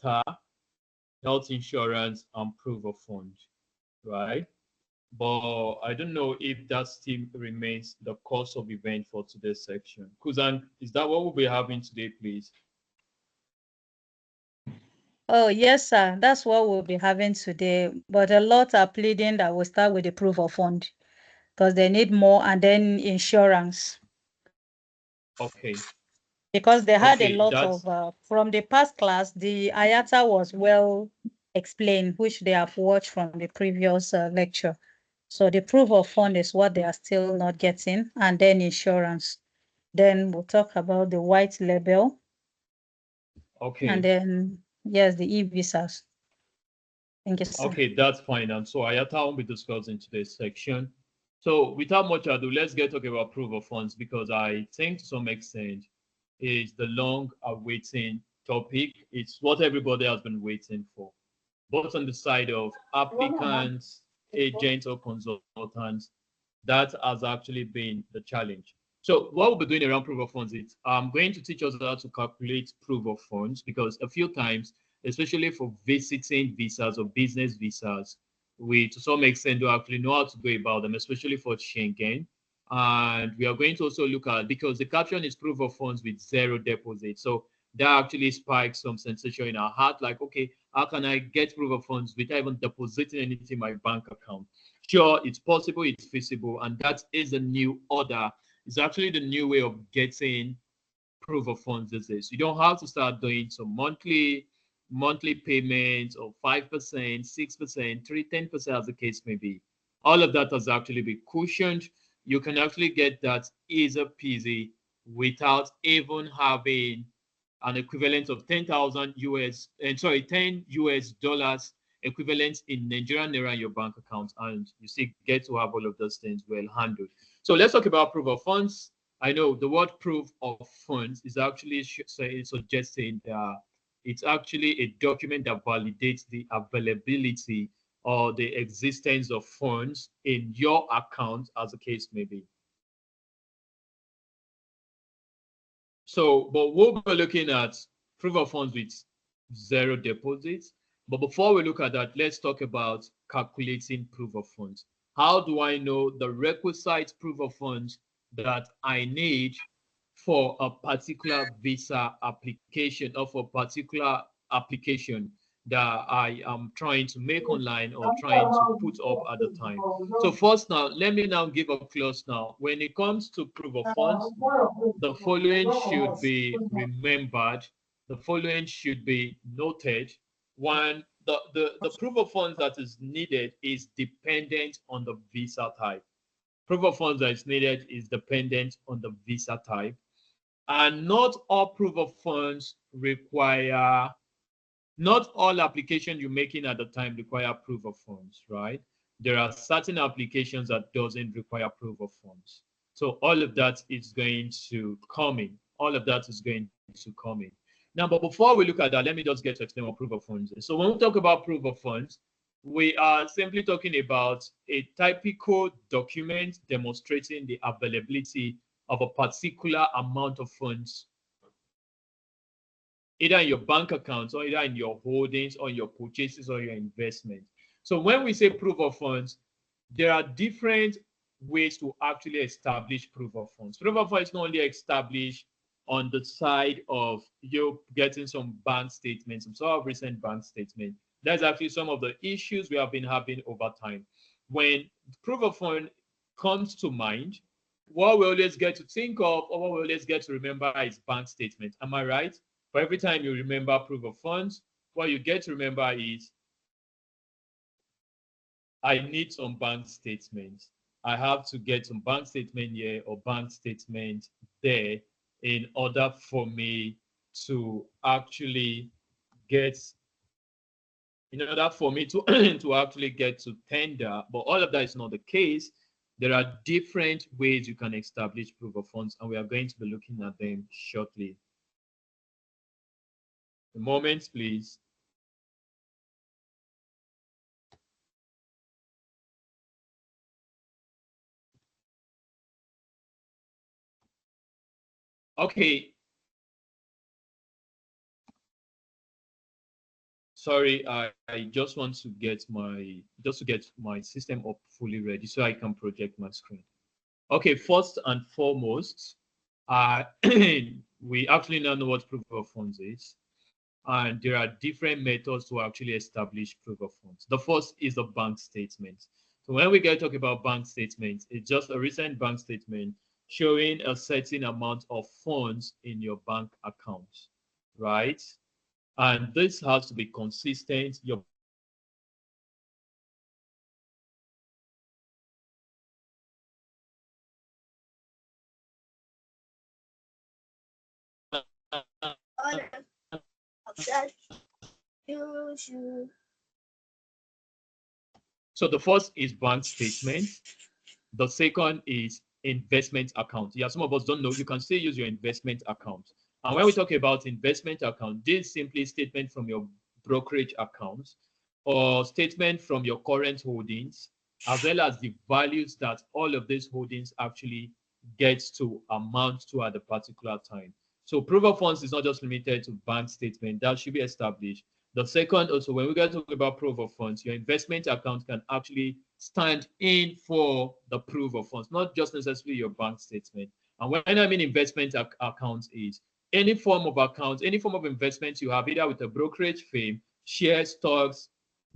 IATA, health insurance, and proof of fund, right? But I don't know if that still remains the course of event for today's section. Kuzang, is that what we'll be having today, please? Oh, yes, sir. That's what we'll be having today. But a lot are pleading that we'll start with the proof of fund because they need more, and then insurance. Okay. Because they had a Okay, lot that's of, from the past class, the IATA was well explained, which they have watched from the previous lecture. So the proof of fund is what they are still not getting, and then insurance. Then we'll talk about the white label, and okay. then, yes, the e-visas. Thank you, sir. Okay, that's fine. And so IATA won't be discussed in today's section. So without much ado, let's get talking about proof of funds because I think to some extent is the long awaiting topic. It's what everybody has been waiting for, both on the side of applicants, agents, or consultants. That has actually been the challenge. So what we'll be doing around proof of funds is I'm going to teach us how to calculate proof of funds because a few times, especially for visiting visas or business visas, we to some extent don't actually know how to go about them, especially for Schengen. And we are going to also look at, because the caption is proof of funds with zero deposit. So that actually spikes some sensation in our heart, like, okay, how can I get proof of funds without even depositing anything in my bank account? Sure, it's possible, it's feasible, and that is a new order. It's actually the new way of getting proof of funds these days. You don't have to start doing some monthly payments of 5%, 6%, 3, 10%, as the case may be. All of that has actually been cushioned. You can actually get that easy peasy without even having an equivalent of 10,000 US, and sorry, 10 US dollars equivalent in Nigerian naira in your bank account, and you see get to have all of those things well handled. So let's talk about proof of funds. I know the word proof of funds is actually suggesting that it's actually a document that validates the availability or the existence of funds in your account, as the case may be. So, but we'll be looking at proof of funds with zero deposits. But before we look at that, let's talk about calculating proof of funds. How do I know the requisite proof of funds that I need for a particular visa application or for a particular application that I am trying to make online or trying to put up at the time? So first now, let me now give a clause now. When it comes to proof of funds, the following should be remembered. The following should be noted. One, the proof of funds that is needed is dependent on the visa type. Proof of funds that is needed is dependent on the visa type. And not all proof of funds require, not all applications you're making at the time require proof of funds, right? There are certain applications that doesn't require proof of funds. So all of that is going to come in. All of that is going to come in. Now, but before we look at that, let me just get to explain what proof of funds is. So when we talk about proof of funds, we are simply talking about a typical document demonstrating the availability of a particular amount of funds either in your bank accounts or either in your holdings or your purchases or your investment. So when we say proof of funds, there are different ways to actually establish proof of funds. Proof of funds is not only established on the side of you getting some bank statements, some sort of recent bank statement. That's actually some of the issues we have been having over time. When proof of fund comes to mind, what we always get to think of or what we always get to remember is bank statement. Am I right? For every time you remember proof of funds, what you get to remember is I need some bank statements. I have to get some bank statement here or bank statement there in order for me to actually get, in order for me to, to actually get to tender. But all of that is not the case. There are different ways you can establish proof of funds, and we are going to be looking at them shortly. A moment, please. Okay. Sorry, I just want to get my system up fully ready so I can project my screen. Okay, first and foremost, we actually now know what proof of funds is, and there are different methods to actually establish proof of funds. The first is a bank statement. So when we get talk about bank statements, it's just a recent bank statement showing a certain amount of funds in your bank account, right? And this has to be consistent. Your so the first is bank statement. The second is investment account. Yeah, some of us don't know. You can still use your investment account. And when we talk about investment account, this is simply statement from your brokerage account or statement from your current holdings, as well as the values that all of these holdings actually gets to amount to at a particular time. So proof of funds is not just limited to bank statement. That should be established. The second, also, when we get to talk about proof of funds, your investment account can actually stand in for the proof of funds, not just necessarily your bank statement. And when I mean investment account is any form of account, any form of investment you have, either with a brokerage firm, share stocks,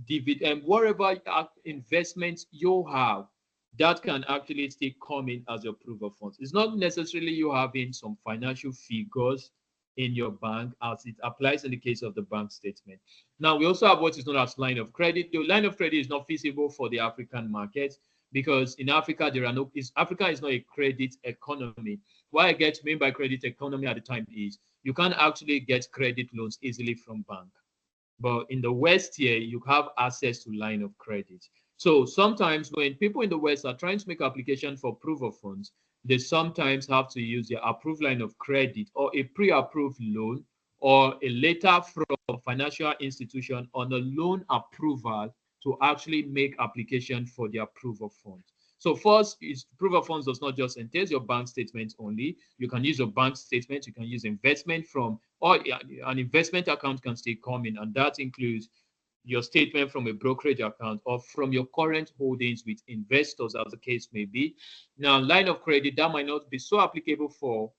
dividend, whatever investments you have, that can actually still come in as your proof of funds. It's not necessarily you having some financial figures in your bank as it applies in the case of the bank statement. Now, we also have what is known as line of credit. The line of credit is not feasible for the African market because in Africa, Africa is not a credit economy. What I get mean by credit economy at the time is you can't actually get credit loans easily from bank. But in the West here, you have access to line of credit. So sometimes when people in the West are trying to make application for proof of funds, they sometimes have to use their approved line of credit or a pre-approved loan or a letter from a financial institution on a loan approval to actually make application for their proof of funds. So first, is proof of funds does not just entail your bank statement only. You can use your bank statement. You can use investment from, or an investment account can still come in, and that includes your statement from a brokerage account or from your current holdings with investors, as the case may be. Now, line of credit, that might not be so applicable for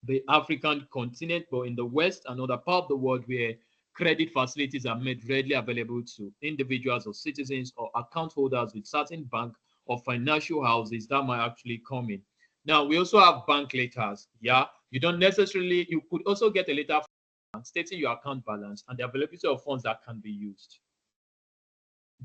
the African continent, but in the West, another part of the world where credit facilities are made readily available to individuals or citizens or account holders with certain bank or financial houses, that might actually come in. Now, we also have bank letters. Yeah, you don't necessarily, you could also get a letter stating your account balance and the availability of funds that can be used.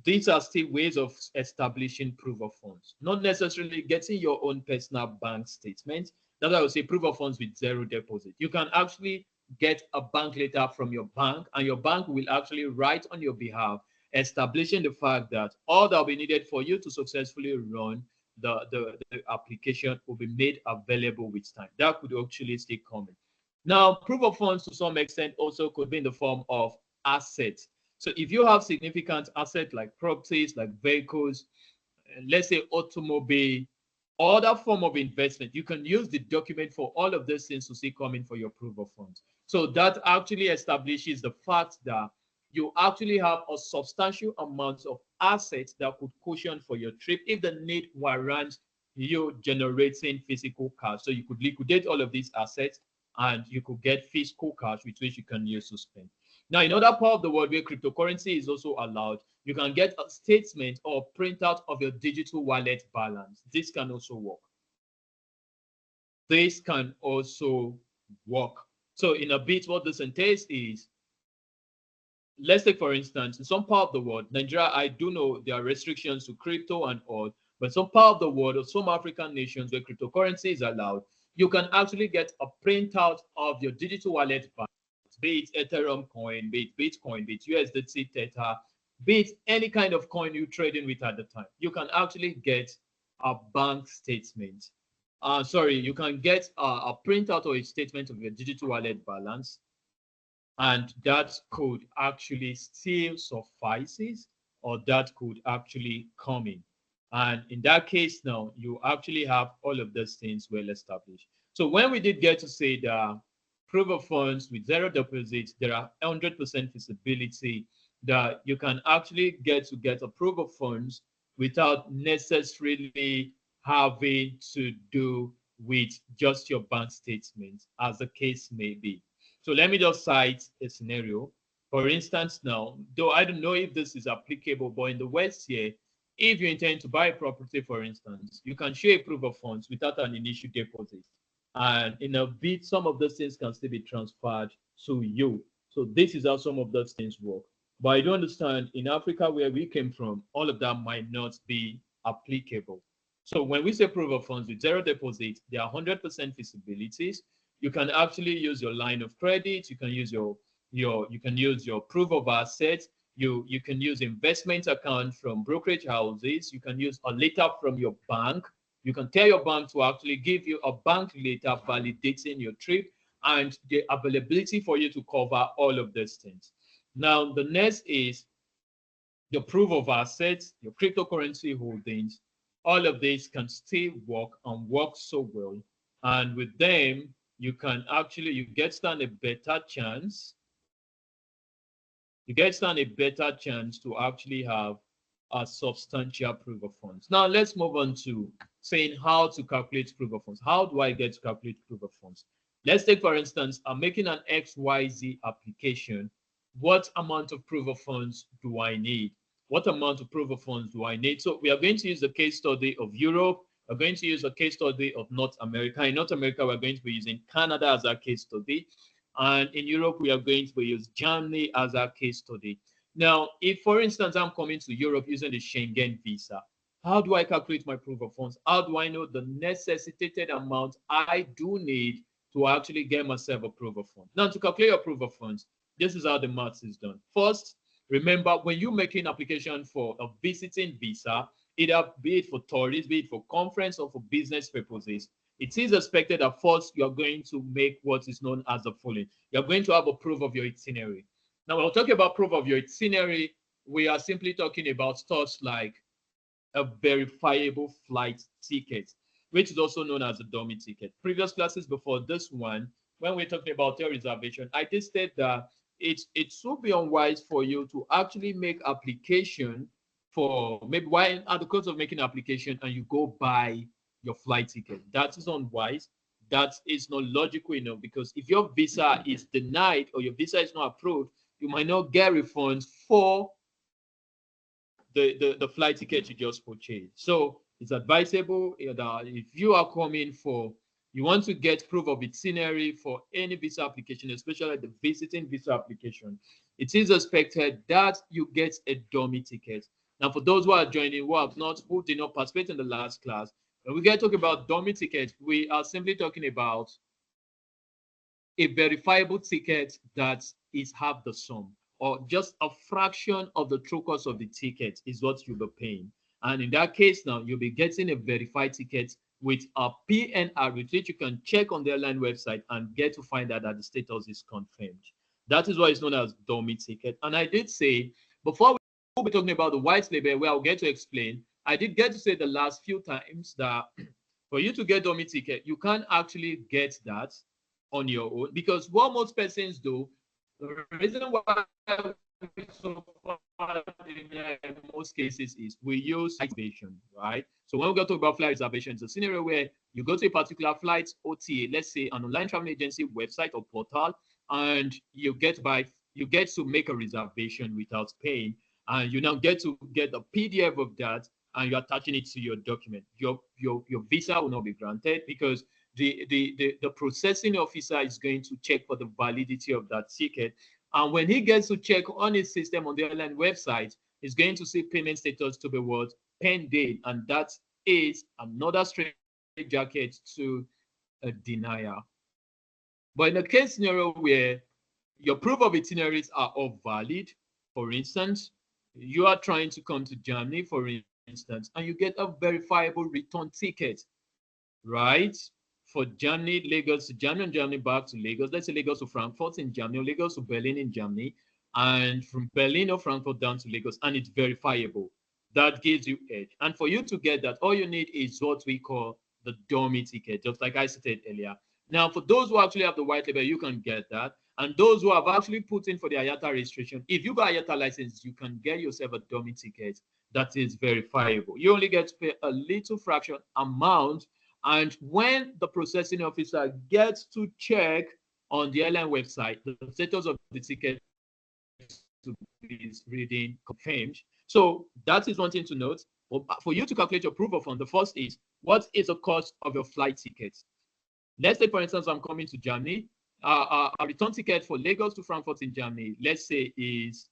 These are still ways of establishing proof of funds, not necessarily getting your own personal bank statement. That's why I would say proof of funds with zero deposit. You can actually get a bank letter from your bank, and your bank will actually write on your behalf, establishing the fact that all that will be needed for you to successfully run the application will be made available with time. That could actually still come in. Now, proof of funds to some extent also could be in the form of assets. So if you have significant assets like properties, like vehicles, let's say automobile, other form of investment, you can use the document for all of these things to see coming for your proof of funds. So that actually establishes the fact that you actually have a substantial amount of assets that could cushion for your trip if the need warrants you generating physical cash. So you could liquidate all of these assets and you could get physical cash with which you can use to spend. Now, in other part of the world where cryptocurrency is also allowed, you can get a statement or printout of your digital wallet balance. This can also work. This can also work. So in a bit, what this entails is, let's take for instance, in some part of the world, Nigeria, I do know there are restrictions to crypto and all, but some part of the world or some African nations where cryptocurrency is allowed, you can actually get a printout of your digital wallet balance, be it Ethereum coin, be it Bitcoin, be it USDT Theta, be it any kind of coin you're trading with at the time. You can actually get a bank statement. You can get a printout or a statement of your digital wallet balance, and that could actually still suffices, or that could actually come in. And in that case, now you actually have all of those things well established. So when we did get to say that proof of funds with zero deposit, there are 100% feasibility that you can actually get a proof of funds without necessarily having to do with just your bank statement, as the case may be. So let me just cite a scenario. For instance, now, though I don't know if this is applicable, but in the West here, if you intend to buy a property, for instance, you can show a proof of funds without an initial deposit. And in a bit, some of those things can still be transferred to you. So this is how some of those things work. But I do understand in Africa, where we came from, all of that might not be applicable. So when we say proof of funds with zero deposit, there are 100% feasibilities. You can actually use your line of credit. You can use your proof of assets. You can use investment account from brokerage houses. You can use a letter from your bank. You can tell your bank to actually give you a bank letter validating your trip and the availability for you to cover all of these things. Now, the next is your proof of assets, your cryptocurrency holdings. All of these can still work and work so well. And with them, you can actually, you stand a better chance to actually have a substantial proof of funds. Now let's move on to saying how to calculate proof of funds. How do I get to calculate proof of funds? Let's take, for instance, I'm making an XYZ application. What amount of proof of funds do I need? What amount of proof of funds do I need? So we are going to use the case study of Europe. We're going to use a case study of North America. In North America, we're going to be using Canada as our case study. And in Europe, we are going to use Germany as our case study. Now, if, for instance, I'm coming to Europe using the Schengen visa, how do I calculate my proof of funds? How do I know the necessitated amount I do need to actually get myself a proof of funds? Now, to calculate your proof of funds, this is how the maths is done. First, remember, when you're making application for a visiting visa, either be it for tourists, be it for conference or for business purposes, it is expected that first you're going to make what is known as the following. You're going to have a proof of your itinerary. Now, when we're talking about proof of your itinerary, we are simply talking about stuff like a verifiable flight ticket, which is also known as a dummy ticket. Previous classes before this one, when we're talking about hotel reservation, I did state that it should be unwise for you to actually make application for maybe why at the cost of making application and you go buy your flight ticket. That is unwise. That is not logical enough, because if your visa is denied or your visa is not approved, you might not get refunds for the flight ticket you just purchased. So it's advisable that if you are coming for, you want to get proof of itinerary for any visa application, especially the visiting visa application, it is expected that you get a dummy ticket. Now, for those who are joining, who did not participate in the last class, when we get talking about dummy ticket, we are simply talking about a verifiable ticket that is half the sum, or just a fraction of the true cost of the ticket is what you'll be paying. And in that case, now you'll be getting a verified ticket with a PNR, which you can check on the airline website and get to find out that the status is confirmed. That is what is known as dummy ticket. And I did say, before we'll be talking about the white label, where I'll get to explain, I did get to say the last few times that for you to get dummy ticket, you can't actually get that on your own, because what most persons do, the reason why so far in most cases is we use reservation, right? So when we go to talk about flight reservation, it's a scenario where you go to a particular flight OTA, let's say an online travel agency website or portal, and you get to make a reservation without paying, and you now get to get a PDF of that, and you're attaching it to your document. Your visa will not be granted, because the processing officer is going to check for the validity of that ticket. And when he gets to check on his system on the airline website, he's going to see payment status to be what? Pending. And that is another straight jacket to a denial. But in a case scenario where your proof of itineraries are all valid, for instance, you are trying to come to Germany, for instance, and you get a verifiable return ticket, right? For Germany, Lagos to Germany, and Germany back to Lagos. Let's say Lagos to Frankfurt in Germany, or Lagos to Berlin in Germany, and from Berlin or Frankfurt down to Lagos, and it's verifiable. That gives you edge. And for you to get that, all you need is what we call the dummy ticket, just like I stated earlier. Now, for those who actually have the white label, you can get that. And those who have actually put in for the IATA registration, if you got IATA license, you can get yourself a dummy ticket that is verifiable. You only get to pay a little fraction amount. And when the processing officer gets to check on the airline website, the status of the ticket is reading confirmed. So that is one thing to note. For you to calculate your proof of fund, the first is, what is the cost of your flight ticket? Let's say, for instance, I'm coming to Germany. A return ticket for Lagos to Frankfurt in Germany, let's say, is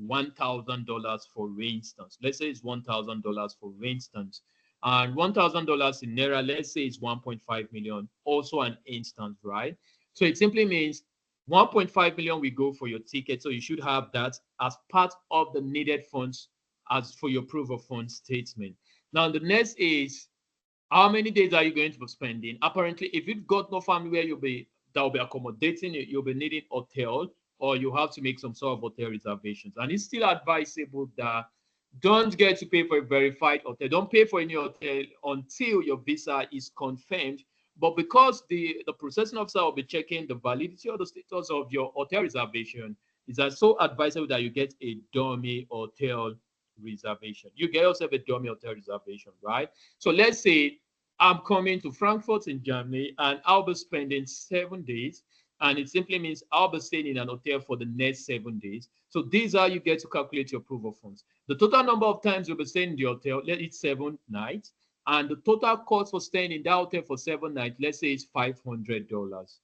$1,000 for instance. Let's say it's $1,000 for instance. And $1,000 in Naira, let's say it's 1.5 million, also an instance, right? So it simply means 1.5 million will go for your ticket. So you should have that as part of the needed funds as for your proof of funds statement. Now, the next is, how many days are you going to be spending? Apparently, if you've got no family where that will be accommodating you, you'll be needing hotel, or you have to make some sort of hotel reservations. And it's still advisable that don't get to pay for a verified hotel. Don't pay for any hotel until your visa is confirmed. But because the processing officer will be checking the validity or the status of your hotel reservation, it's so advisable that you get a dummy hotel reservation. You get yourself a dummy hotel reservation, right? So let's say I'm coming to Frankfurt in Germany and I'll be spending 7 days. And it simply means I'll be staying in an hotel for the next 7 days. So these are, you get to calculate your proof of funds. The total number of times you'll be staying in the hotel, it's 7 nights. And the total cost for staying in that hotel for 7 nights, let's say it's $500.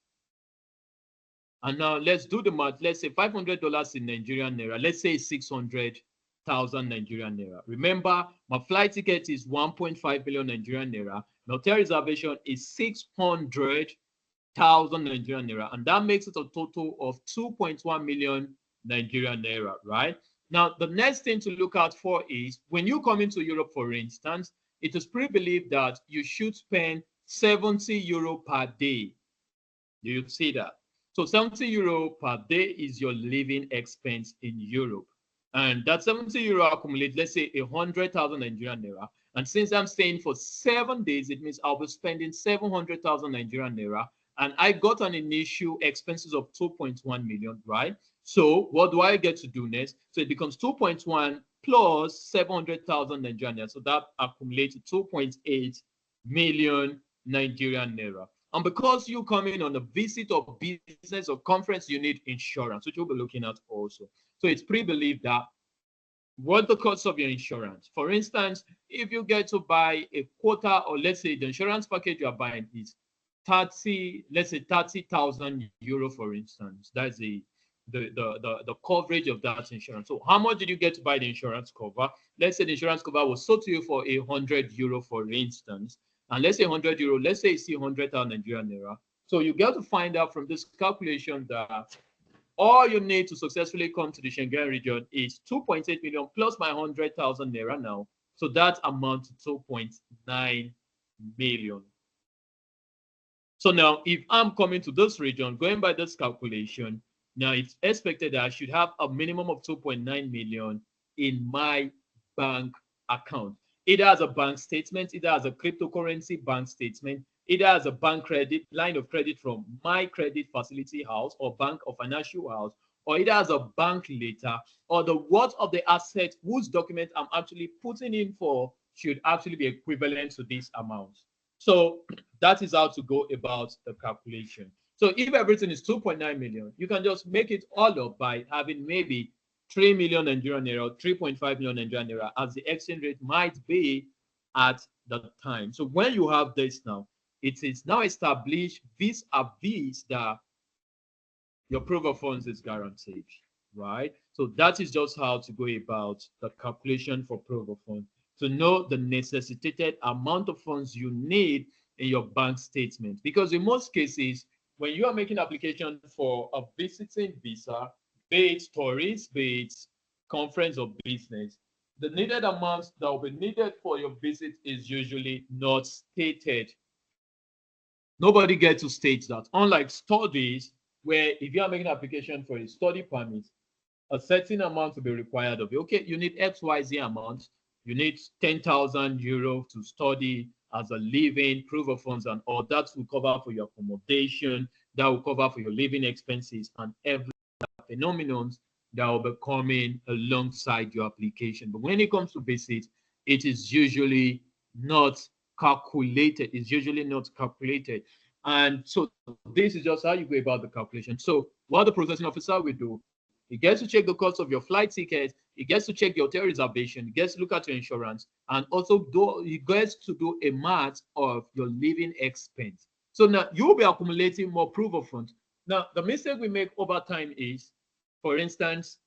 And now let's do the math. Let's say $500 in Nigerian Naira. Let's say 600,000 Nigerian Naira. Remember, my flight ticket is 1.5 billion Nigerian Naira. My hotel reservation is 600,000 Nigerian Naira. And that makes it a total of 2.1 million Nigerian Naira, right? Now, the next thing to look out for is, when you come into Europe, for instance, it is pre-believed that you should spend 70 euro per day. Do you see that? So 70 euro per day is your living expense in Europe. And that 70 euro accumulates, let's say, 100,000 Nigerian Naira. And since I'm staying for 7 days, it means I'll be spending 700,000 Nigerian Naira. And I got an initial expenses of 2.1 million, right? So what do I get to do next? So it becomes 2.1 plus 700,000 Nigerian Naira. So that accumulates to 2.8 million Nigerian Naira. And because you come in on a visit or business or conference, you need insurance, which we'll be looking at also. So it's pre-believed that what the cost of your insurance. For instance, if you get to buy a quota, or let's say the insurance package you are buying is 30,000 euro, for instance. That's the coverage of that insurance. So how much did you get to buy the insurance cover? Let's say the insurance cover was sold to you for 100 euro, for instance. And let's say 100 euro, let's say it's 100,000 Nigerian Naira. So you get to find out from this calculation that all you need to successfully come to the Schengen region is 2.8 million plus my 100,000 Naira now. So that amounts to 2.9 million. So now, if I'm coming to this region, going by this calculation, now it's expected that I should have a minimum of 2.9 million in my bank account, either as a bank statement, either as a cryptocurrency bank statement, either as a bank credit, line of credit from my credit facility house or bank or financial house, or either as a bank letter, or the worth of the asset whose document I'm actually putting in for should actually be equivalent to this amount. So that is how to go about the calculation. So if everything is 2.9 million, you can just make it all up by having maybe 3 million Nigerian Naira, 3.5 million Nigerian Naira, as the exchange rate might be at the time. So when you have this now, it is now established vis-a-vis that your proof of funds is guaranteed, right? So that is just how to go about the calculation for proof of funds, to know the necessitated amount of funds you need in your bank statement. Because in most cases, when you are making application for a visiting visa, be it tourist, be it conference or business, the needed amount that will be needed for your visit is usually not stated. Nobody gets to state that. Unlike studies, where if you are making an application for a study permit, a certain amount will be required of you. Okay, you need XYZ amount. You need 10,000 euro to study as a living proof of funds and all. That will cover for your accommodation, that will cover for your living expenses and every phenomenon that will be coming alongside your application. But when it comes to visit, it is usually not calculated. It's usually not calculated. And so this is just how you go about the calculation. So what the processing officer will do, he gets to check the cost of your flight ticket, he gets to check your hotel reservation, he gets to look at your insurance, and also he gets to do a math of your living expense. So now you'll be accumulating more proof of funds. Now, the mistake we make over time is, for instance,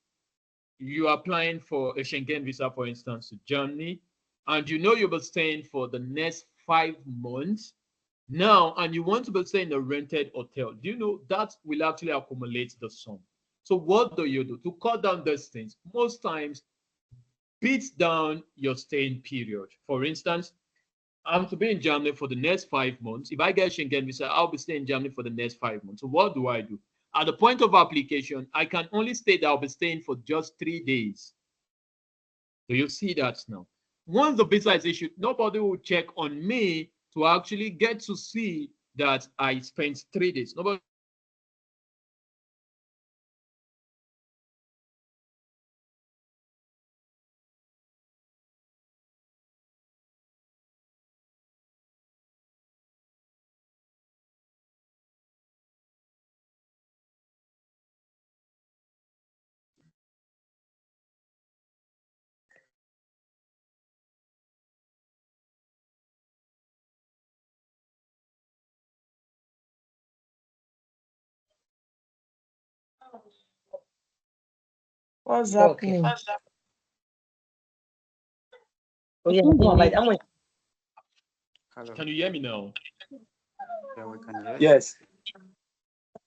you are applying for a Schengen visa, for instance, to Germany, and you know you'll be staying for the next 5 months now, and you want to be staying in a rented hotel. Do you know that will actually accumulate the sum? So what do you do to cut down these things? Most times, beats down your staying period. For instance, I'm to be in Germany for the next 5 months. If I get Schengen visa, I'll be staying in Germany for the next 5 months. So what do I do? At the point of application, I can only state that I'll be staying for just 3 days. So you see that now. Once the visa is issued, nobody will check on me to actually get to see that I spent 3 days. Nobody What's happening? Oh, yeah, come on, like, Hello. Can you hear me now? Yeah, we can hear. Yes.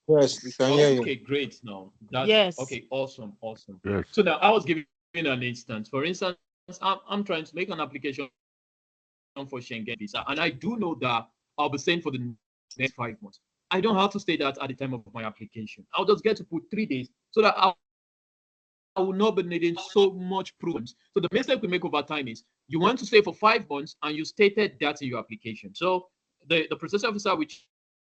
Yes, we can hear you. Okay, great. Now that's Yes. okay. Awesome, awesome. Yes. So now I was giving an instance. For instance, I'm trying to make an application for Schengen visa, and I do know that I'll be staying for the next 5 months. I don't have to stay that at the time of my application. I'll just get to put 3 days so that I will not be needing so much proof. So the mistake we make over time is you want to stay for 5 months and you stated that in your application. So the processing officer will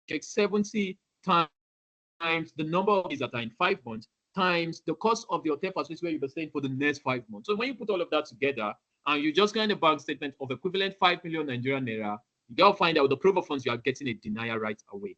check 70 times the number of days that are in 5 months times the cost of the hotel facility where you'll be staying for the next 5 months. So when you put all of that together and you just get a bank statement of equivalent 5 million Nigerian naira, you gotta find out the proof of funds you are getting a denial right away.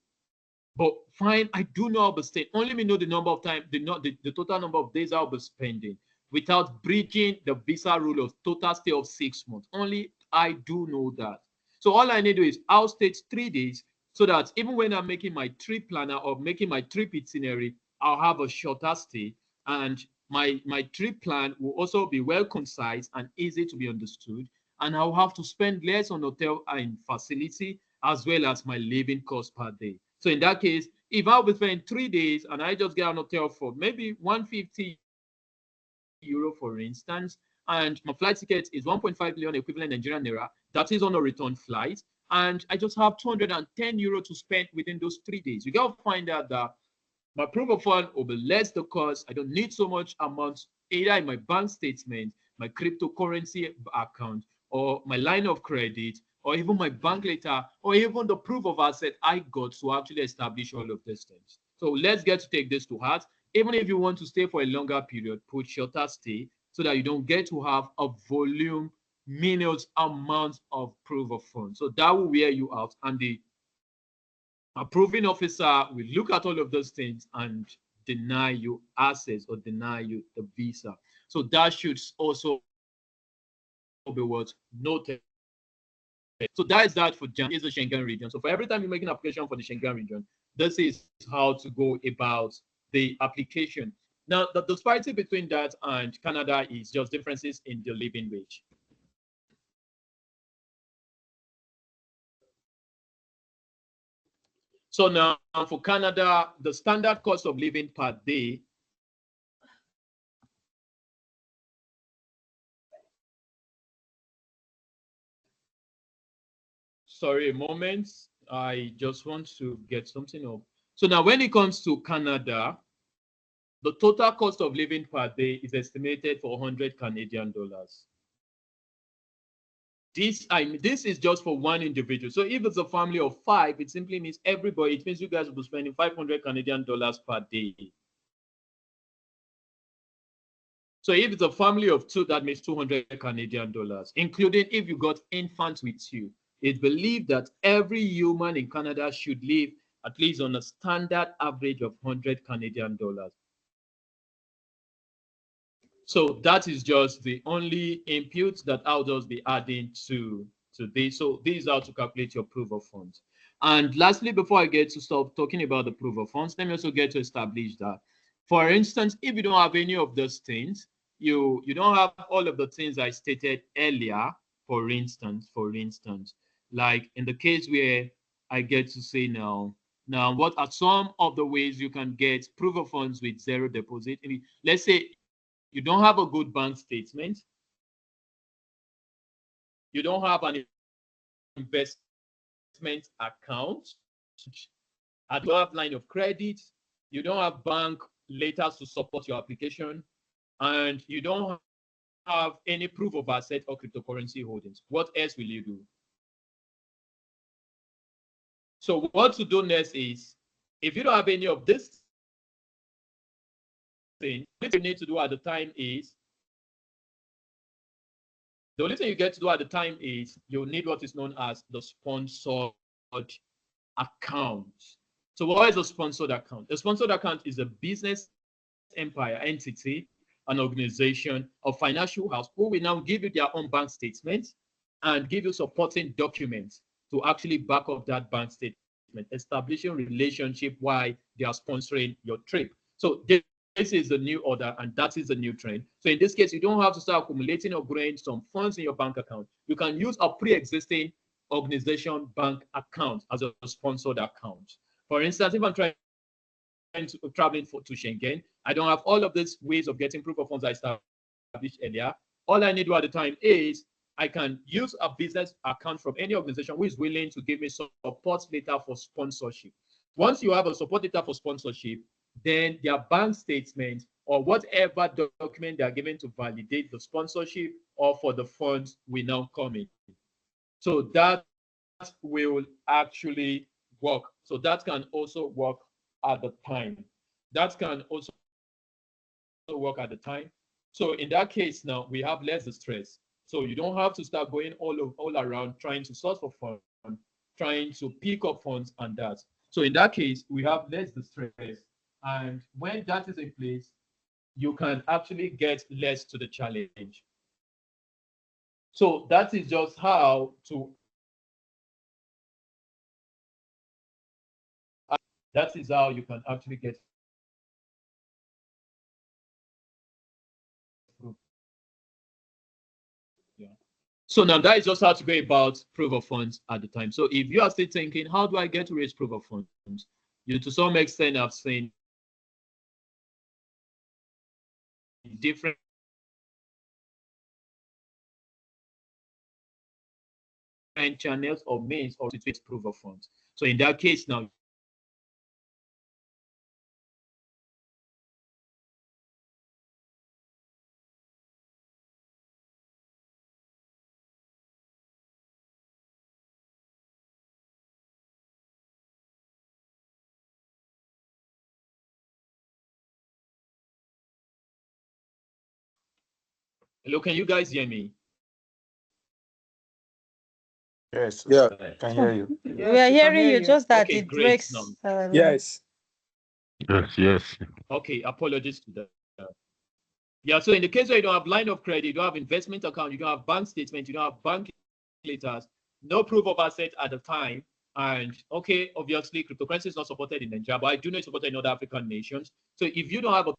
But fine, I do know I'll be staying. Only me know the number of time, the total number of days I'll be spending without breaching the visa rule of total stay of 6 months. Only I do know that. So all I need to do is I'll state 3 days so that even when I'm making my trip planner or making my trip itinerary, I'll have a shorter stay. And my trip plan will also be well concise and easy to be understood. And I'll have to spend less on hotel and facility as well as my living cost per day. So in that case, if I'll be spending 3 days and I just get an hotel for maybe 150 euro, for instance, and my flight ticket is 1.5 million equivalent Nigerian naira, that is on a return flight, and I just have 210 euro to spend within those 3 days. You gotta find out that my proof of fund will be less the cost. I don't need so much amount either in my bank statement, my cryptocurrency account, or my line of credit, or even my bank letter, or even the proof of asset I got to actually establish all of these things. So let's get to take this to heart. Even if you want to stay for a longer period, put shorter stay so that you don't get to have a volume, minute amount of proof of funds. So that will wear you out, and the approving officer will look at all of those things and deny you access or deny you the visa. So that should also be what's noted. So that is that for is the Schengen region. So for every time you make an application for the Schengen region, this is how to go about the application. Now, the disparity between that and Canada is just differences in the living wage. So now for Canada, the standard cost of living per day sorry, a moment. I just want to get something up. So now when it comes to Canada, the total cost of living per day is estimated for 100 Canadian dollars. this is just for one individual. So if it's a family of 5, it simply means everybody. It means you guys will be spending 500 Canadian dollars per day. So if it's a family of 2, that means 200 Canadian dollars, including if you got infants with you. It's believed that every human in Canada should live at least on a standard average of 100 Canadian dollars. So that is just the only input that I'll just be adding to this. So this is how to calculate your proof of funds. And lastly, before I get to stop talking about the proof of funds, let me also get to establish that, for instance, if you don't have any of those things, you don't have all of the things I stated earlier, for instance, like in the case where I get to say now, what are some of the ways you can get proof of funds with zero deposit? I mean, let's say you don't have a good bank statement, you don't have an investment account, you don't have line of credit, you don't have bank letters to support your application, and you don't have any proof of asset or cryptocurrency holdings. What else will you do? So what to do next is, if you don't have any of this thing, what you need to do at the time is, the only thing you get to do at the time is you'll need what is known as the sponsored account. So what is a sponsored account? A sponsored account is a business empire entity, an organization, a financial house who will now give you their own bank statement and give you supporting documents to actually back up that bank statement, establishing relationship while they are sponsoring your trip. So this is the new order, and that is the new trend. So in this case, you don't have to start accumulating or growing some funds in your bank account. You can use a pre-existing organization bank account as a sponsored account. For instance, if I'm traveling to Schengen, I don't have all of these ways of getting proof of funds I established earlier. All I need to do at the time is I can use a business account from any organization who is willing to give me support letter for sponsorship. Once you have a support letter for sponsorship, then their bank statement or whatever document they are given to validate the sponsorship or for the funds will now come in. So that will actually work. So that can also work at the time. That can also work at the time. So in that case, now we have less stress. So you don't have to start going all around trying to source for funds, trying to pick up funds and that. So in that case, we have less stress. And when that is in place, you can actually get less to the challenge. So that is just how to, that is how you can actually get proof. Yeah. So now that is just how to go about proof of funds at the time. So if you are still thinking, how do I get to raise proof of funds? You to some extent have seen different channels or means or to proof of funds. So in that case now, hello, can you guys hear me? Yes, Yeah. I can hear you. We are hearing you, just that Okay, it great. breaks. Now, Yes. Yes. okay, apologies to that. Yeah, so in the case where you don't have line of credit, you don't have investment account, you don't have bank statement, you don't have bank letters, no proof of asset at the time. And okay, obviously, cryptocurrency is not supported in Nigeria, but I do know it's supported in other African nations. So if you don't have a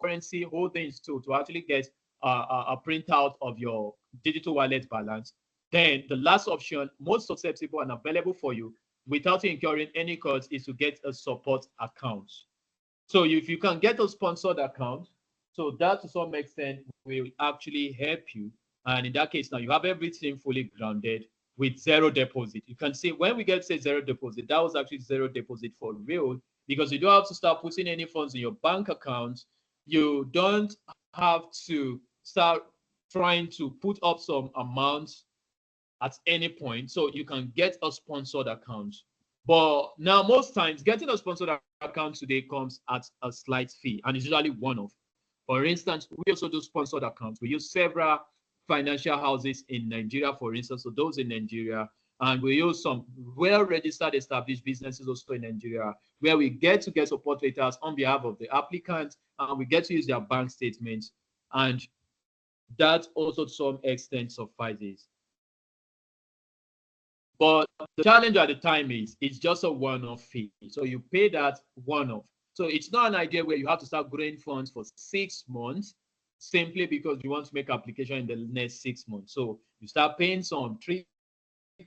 cryptocurrency holdings to actually get a printout of your digital wallet balance, then the last option, most susceptible and available for you without incurring any cost, is to get a support account. So if you can get a sponsored account, so that to some extent will actually help you. And in that case, now you have everything fully grounded with zero deposit. You can see when we get say zero deposit, that was actually zero deposit for real, because you don't have to start putting any funds in your bank account. You don't have to start trying to put up some amounts at any point, so you can get a sponsored account. But now, most times, getting a sponsored account today comes at a slight fee, and it's usually one-off. For instance, we also do sponsored accounts. We use several financial houses in Nigeria, for instance, so those in Nigeria, and we use some well-registered, established businesses also in Nigeria, where we get to get support letters on behalf of the applicant, and we get to use their bank statements, and that also to some extent suffices. But the challenge at the time is it's just a one-off fee. So you pay that one-off. So it's not an idea where you have to start growing funds for 6 months simply because you want to make application in the next 6 months. So you start paying some 3%,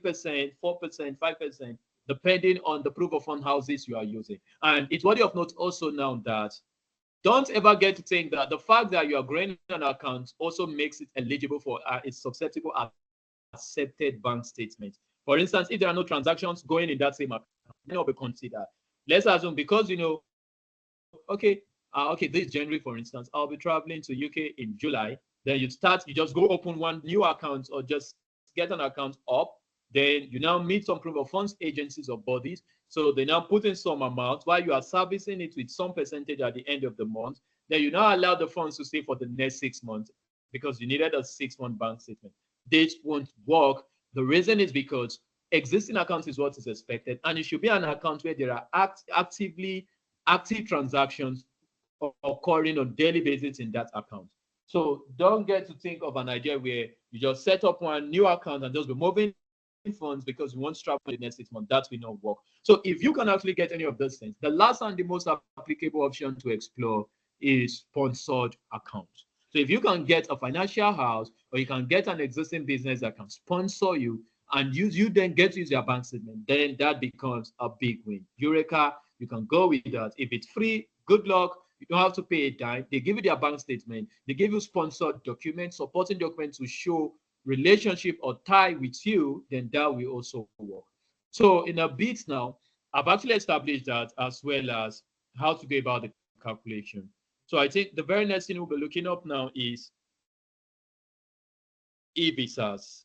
4%, 5%, depending on the proof of fund houses you are using. And it's worthy of note also now that don't ever get to think that the fact that you are growing an account also makes it eligible for its susceptible accepted bank statement. For instance, if there are no transactions going in that same account, may not be considered. Let's assume because okay, this January, for instance, I'll be traveling to UK in July. Then you just go open one new account or just get an account up. Then you now meet some proof of funds agencies or bodies. So they now put in some amount while you are servicing it with some percentage at the end of the month. Then you now allow the funds to stay for the next 6 months because you needed a 6-month bank statement. This won't work. The reason is because existing accounts is what is expected, and it should be an account where there are active transactions occurring on daily basis in that account. So don't get to think of an idea where you just set up one new account and just be moving funds because you want to travel in the next 6 months. That will not work. So if you can actually get any of those things, the last and the most applicable option to explore is sponsored accounts. So if you can get a financial house or you can get an existing business that can sponsor you and you then get to use your bank statement, then that becomes a big win. Eureka, you can go with that. If it's free, good luck. You don't have to pay a dime. They give you their bank statement. They give you sponsored documents, supporting documents to show relationship or tie with you, then that will also work. So in a bit now, I've actually established that as well as how to go about the calculation. So I think the very next thing we'll be looking up now is e-visas.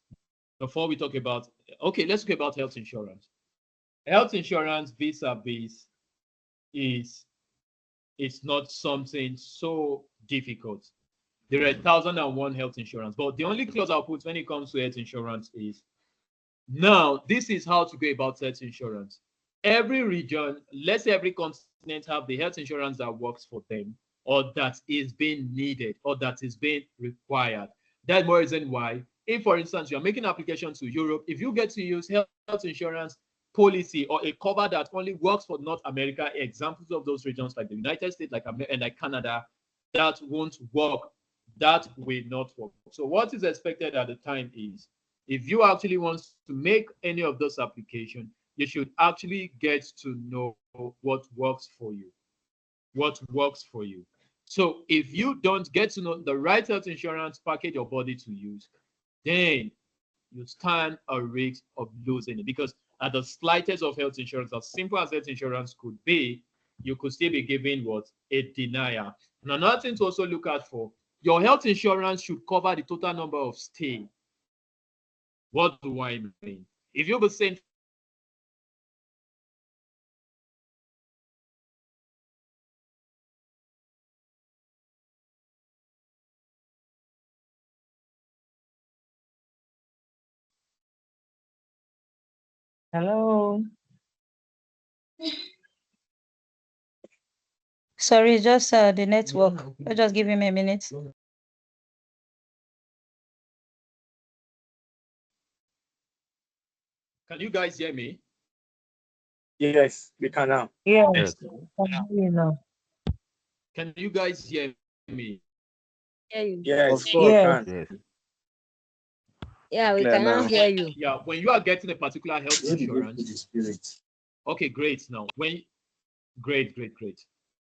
Before we talk about, okay, let's talk about health insurance. Health insurance visa-based is not something so difficult. There are 1,001 health insurance, but the only clause I'll put when it comes to health insurance is, now this is how to go about health insurance. Every region, let's say every continent have the health insurance that works for them, or that is being needed, or that is being required. That's more reason why, if for instance you're making an application to Europe, if you get to use health insurance policy or a cover that only works for North America, examples of those regions like the United States, like Canada, that won't work. That will not work. So what is expected at the time is, if you actually want to make any of those applications, you should actually get to know what works for you. What works for you. So if you don't get to know the right health insurance package or body to use, then you stand a risk of losing it, because at the slightest of health insurance, as simple as health insurance could be, you could still be given what? A denial. And another thing to also look out for, your health insurance should cover the total number of stay. What do I mean? If you'll be saying Hello. Sorry, just the network. Just give him a minute. can you guys hear me? Yes, we can now. Yes. Yes. You know. Can you guys hear me? Yes, Of we course. can. Yes. Yeah, we Clear cannot now. hear you. Yeah, when you are getting a particular health Where did they put the insurance, spirit? okay, great. Now, great.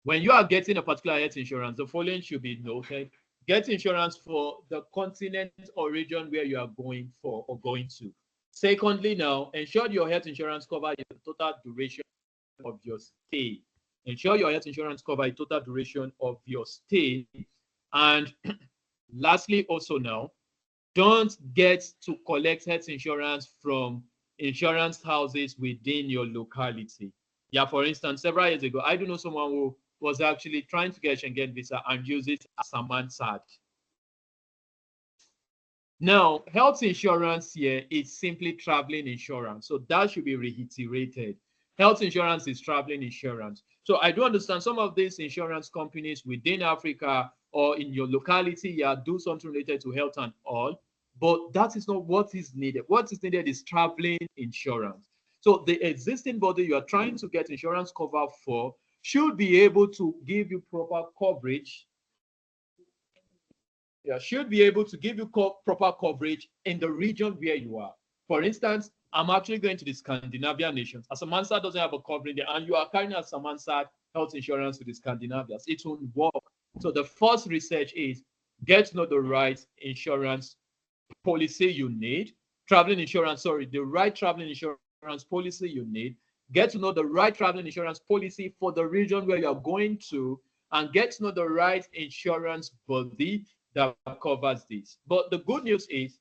When you are getting a particular health insurance, the following should be noted. Get insurance for the continent or region where you are going for or going to. Secondly, now, ensure your health insurance covers the total duration of your stay. Ensure your health insurance covers the total duration of your stay. And lastly, also now, don't get to collect health insurance from insurance houses within your locality. Yeah, for instance, several years ago, I do know someone who was actually trying to get Schengen visa and use it as a mansard. Now, health insurance here is simply traveling insurance. So that should be reiterated. Health insurance is traveling insurance. So I do understand some of these insurance companies within Africa or in your locality, yeah, do something related to health and all, but that is not what is needed. What is needed is traveling insurance. So the existing body you are trying to get insurance cover for should be able to give you proper coverage. Yeah, should be able to give you proper coverage in the region where you are. For instance, I'm actually going to the Scandinavian nations. As a Mansard doesn't have a coverage there, and you are carrying as a Mansard health insurance to the Scandinavians, it won't work. So the first research is get to know the right insurance policy you need, the right traveling insurance policy you need, get to know the right traveling insurance policy for the region where you're going to, and get to know the right insurance body that covers this. But the good news is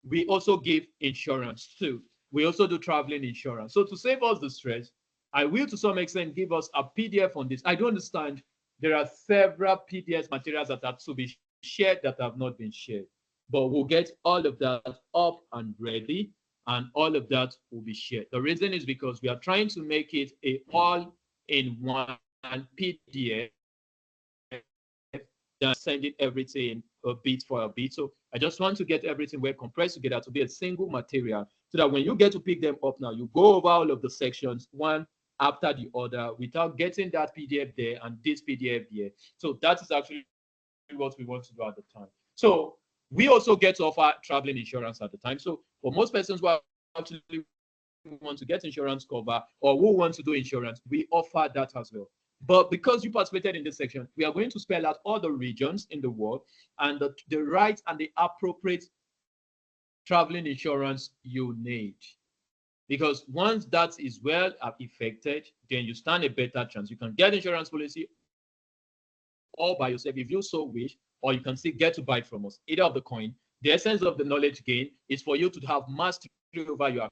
we also give insurance too. We also do traveling insurance. So to save us the stress, I will to some extent give us a PDF on this. I do understand there are several PDF materials that are to be shared that have not been shared, but we'll get all of that up and ready, and all of that will be shared. The reason is because we are trying to make it a all-in-one PDF than sending everything a bit for a bit. So I just want to get everything well compressed together to be a single material, so that when you get to pick them up now, you go over all of the sections one after the other without getting that PDF there and this PDF there. So that is actually what we want to do at the time. So we also get to offer traveling insurance at the time. So for most persons who actually want to get insurance cover or who want to do insurance, we offer that as well. But because you participated in this section, we are going to spell out all the regions in the world and the right and the appropriate traveling insurance you need. Because once that is well effected, then you stand a better chance. You can get insurance policy all by yourself if you so wish, or you can still get to buy from us. Either of the coin. The essence of the knowledge gain is for you to have mastery over your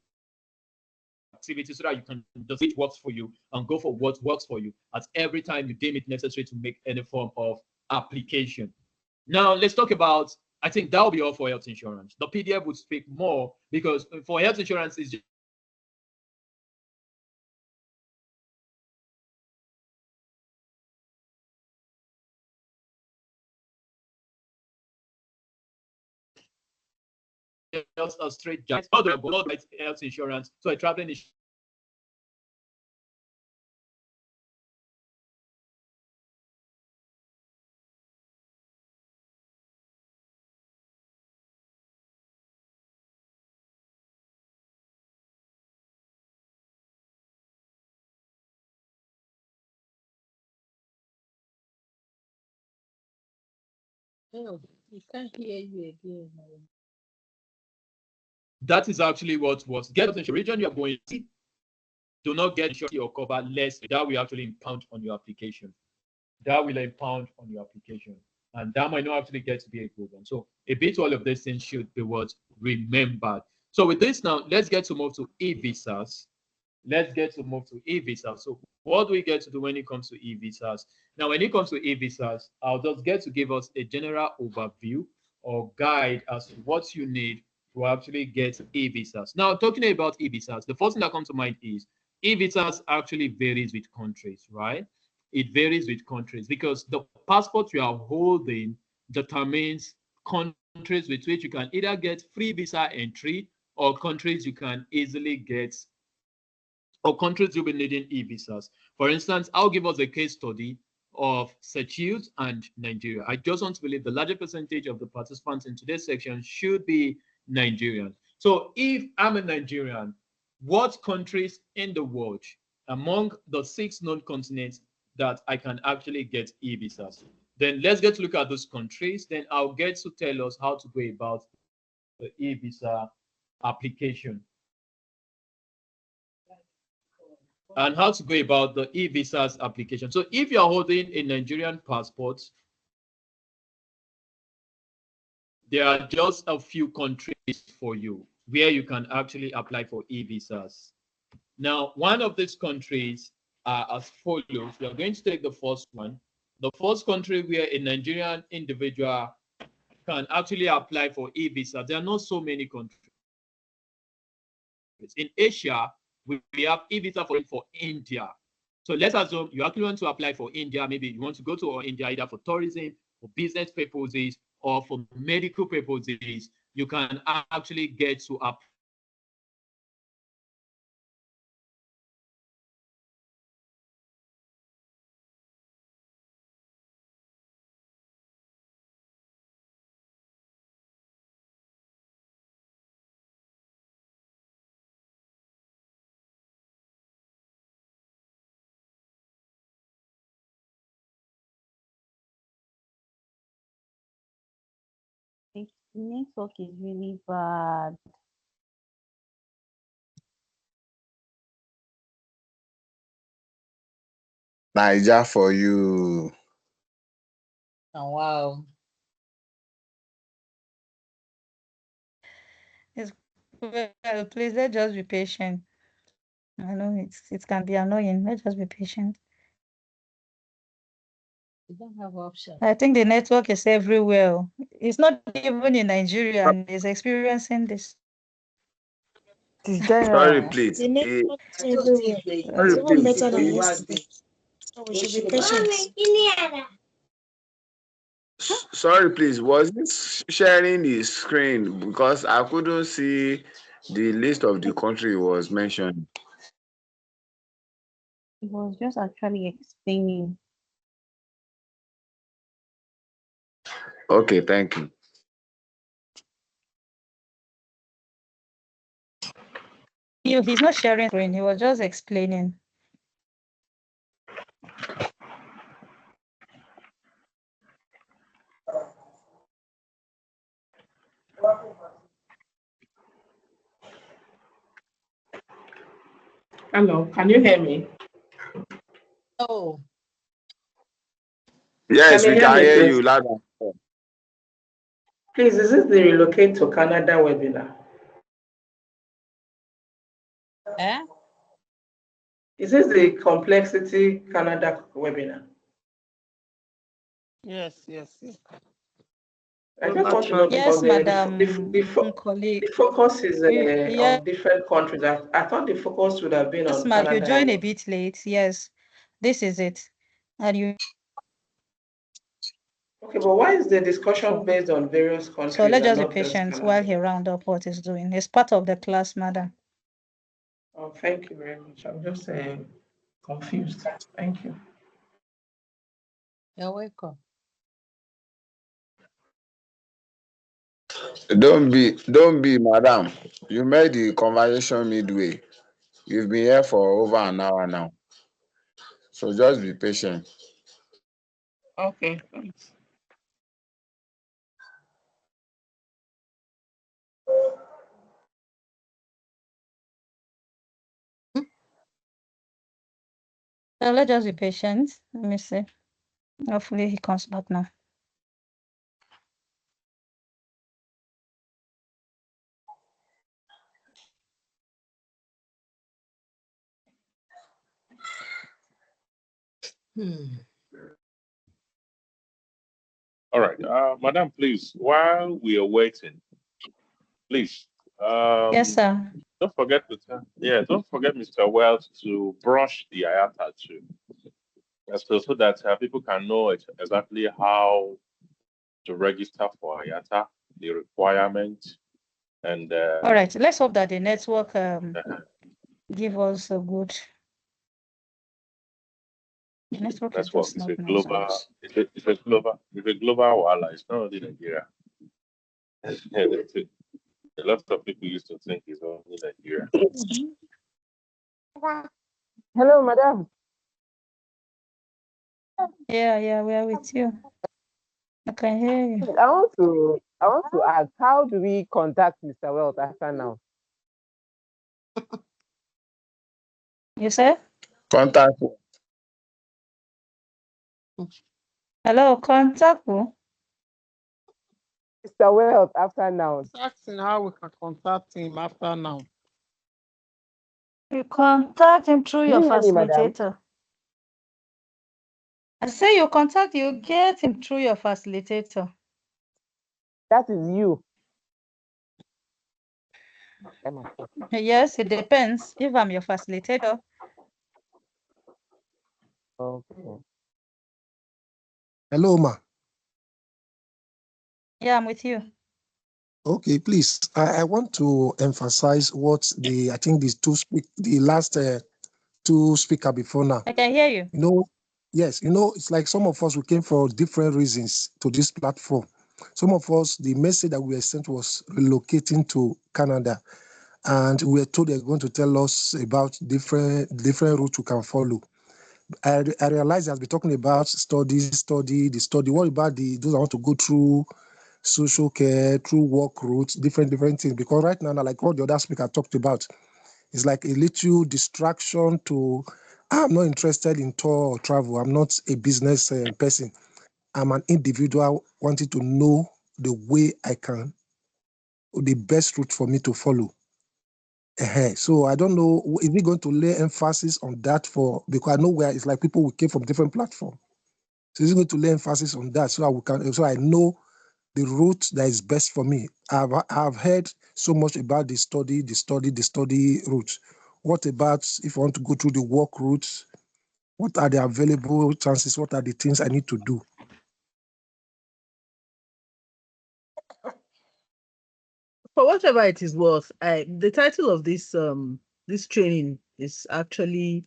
activity, so that you can just which works for you and go for what works for you at every time you deem it necessary to make any form of application. Now let's talk about, I think that will be all for health insurance. The PDF would speak more, because for health insurance is just a straight jump. Health insurance, so a traveling insurance Oh, we can't hear you again. that is actually what was get the region you are going to. Do not get insurance or cover less. That will actually impound on your application. That will impound on your application. And that might not actually get to be a good one. So a bit all of these things should be what remembered. So with this now, let's get to move to e-visas. Let's get to move to e-visas. So what do we get to do when it comes to e-visas? Now, when it comes to e-visas, I'll just get to give us a general overview or guide as to what you need to actually get e-visas. Now, talking about e-visas, the first thing that comes to mind is e-visas actually varies with countries, right? It varies with countries because the passport you are holding determines countries with which you can either get free visa entry or countries you can easily get, or countries you'll be needing e-visas. For instance, I'll give us a case study of Seychelles and Nigeria. I just want to believe the larger percentage of the participants in today's section should be Nigerian. So if I'm a Nigerian, what countries in the world among the 6 known continents that I can actually get e-visas? Then let's get to look at those countries. Then I'll get to tell us how to go about the e-visa application and how to go about the e-visas application. So if you're holding a Nigerian passport, there are just a few countries for you where you can actually apply for e-visas. Now, one of these countries are as follows. We are going to take the first one. The first country where a Nigerian individual can actually apply for e-visa. There are not so many countries. In Asia, we have e-visa for India. So let's assume you actually want to apply for India. Maybe you want to go to India either for tourism, for business purposes, or for medical purposes. You can actually get to apply The network is really bad. Niger for you. Oh, wow. Well, please let's just be patient. I know it can be annoying. Let's just be patient. You don't have option. I think the network is everywhere. It's not even in Nigeria and is experiencing this. Sorry, please. The network is everywhere. It's even better than yesterday. So we should be patient. Sorry, please. Was this sharing the screen? Because I couldn't see the list of the country was mentioned. It was just actually explaining. Okay, thank you. He's not sharing screen. He was just explaining. Hello, can you hear me? Oh, Yes, Can we you hear can me, hear please? you loud and clear. Please, is this the Relocate to Canada webinar? eh? Is this the Complexity Canada webinar? Yes, yes, yes. I Well, just not want to know really. Yes, because Madam Nkoli. the focus is Yeah, on different countries. I thought the focus would have been yes, on Madam. You Canada joined a alone. bit late. Yes, this is it. And you. Okay, but why is the discussion based on various So countries let's and just be not just patient while Canada? he round up what he's doing. It's part of the class, Madam. Oh, thank you very much. I'm just confused. Thank you. You're welcome. Don't be, madam. You made the conversation midway. You've been here for over an hour now. So just be patient. Okay, thanks. So let's just be patient. Let me see. Hopefully he comes back now. All right, madam, please, while we are waiting, please, Yes, sir. don't forget don't forget Mr. Wells to brush the IATA too, so that people can know exactly how to register for IATA, the requirement, and All right. Let's hope that the network give us a good. The network is that's what just it's not a nice. global, it's a global wala. It's not only Nigeria. A lot of people used to think it's only Nigeria. Hello, madam. Yeah, we are with you. I can hear you. I want to ask, how do we contact Mr. Wealth after now? You said? Contact. Hello, contact who? Mr. Wealth after now. He's asking how we can contact him after now. You contact him through Do your you hear me, madam? facilitator. I say you get him through your facilitator. That is you. Yes, it depends. If I'm your facilitator. Okay. Hello, ma. Yeah, I'm with you. Okay, please. I want to emphasize what I think the last two speaker before now. I can hear you. Yes, it's like some of us, we came for different reasons to this platform. Some of us, the message that we were sent was relocating to Canada. And we were told they're going to tell us about different routes we can follow. I realized I've been talking about study. What about those that want to go through social care, through work routes, different things? Because right now, like what the other speaker talked about, it's like a little distraction to, I'm not interested in tour or travel. I'm not a business person. I'm an individual wanting to know the way the best route for me to follow. So I don't know, is he going to lay emphasis on that because I know where it's like people who came from different platforms. So he's going to lay emphasis on that so I know the route that is best for me. I've heard so much about the study route. What about if I want to go through the work route? What are the available chances? What are the things I need to do? For whatever it is worth, the title of this training is actually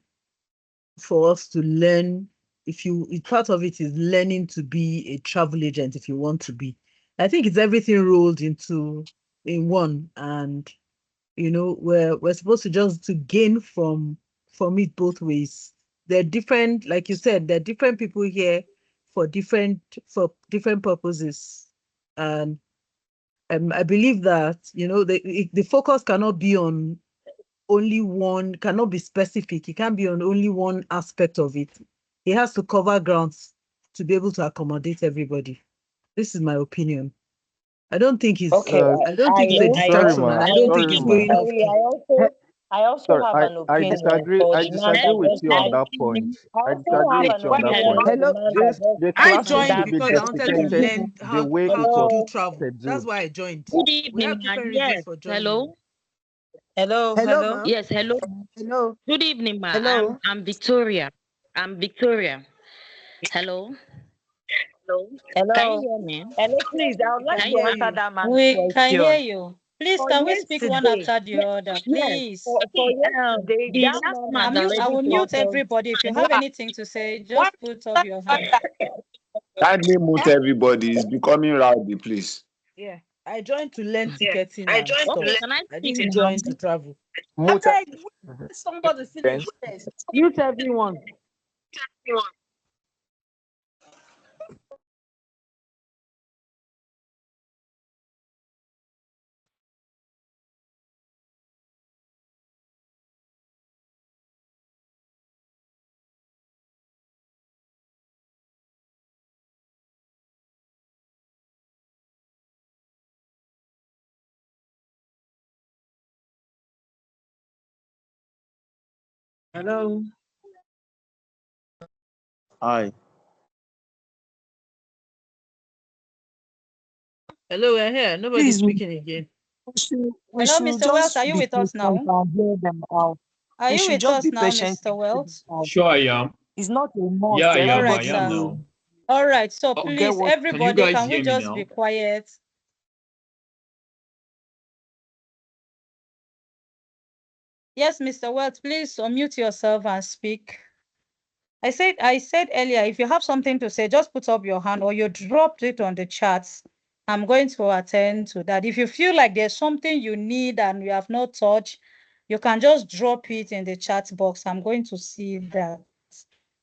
for us to learn. Part of it is learning to be a travel agent if you want to be. I think it's everything rolled in one, and we're supposed to just to gain from it both ways. They're different, like you said, there are different people here for different purposes, and I believe that the focus cannot be on only one, cannot be specific. It can't be on only one aspect of it. It has to cover grounds to be able to accommodate everybody. This is my opinion. I don't think it's Okay, I don't think it's a sorry, distraction, ma. and I don't think Sorry, it's ma. going off key. I also Sorry, have an I opinion disagree. for I the man disagree that with just you on asked. that point. I I also disagree have with an you on that opinion point. for the Hello, man that just the I classes asked joined should that be because I wanted to question. dedicated learn the way how to it was do Hello, travel. That's scheduled. why I joined. Good We evening, have man. different reasons Yes. for joining. Hello. hello, Hello, hello, ma'am. Yes. Hello. Hello. Good evening, ma. hello. I'm Victoria. I'm Victoria. Hello. Can you Hello. hear me? Hello, please. I would We like can Can to you? hear answer you. that man's We can hear question. you. Please, For can we speak one yesterday, after the other? yes, Please. for Okay. yesterday, The that last man man has already I already will talked. mute told us. everybody. If you have anything to say, just put up your hand. Kindly mute everybody. It's becoming rowdy, please. Yeah, I joined to learn ticketing and Okay. stuff. Can I I speak didn't now? join to travel. Mute. Somebody Then finish first. Mute everyone. Hello. Hi. Hello, we're here. Nobody's Please, speaking again. we Hello, should Mr. Wells. just Are you be with us patient now? and hear them out. Are We you should with just us be now, patient Mr. and hear them Wells? out. Sure, I am. It's not a Yeah, must. I All am. right, I Everybody am sir. will now. All right. So Oh, get please, what. can you everybody, guys can we hear me just be now? quiet? Yes, Mr. Wells, please unmute yourself and speak. I said earlier, if you have something to say, just put up your hand or you dropped it on the chats. I'm going to attend to that. If you feel like there's something you need and you have not touched, you can just drop it in the chat box. I'm going to see that.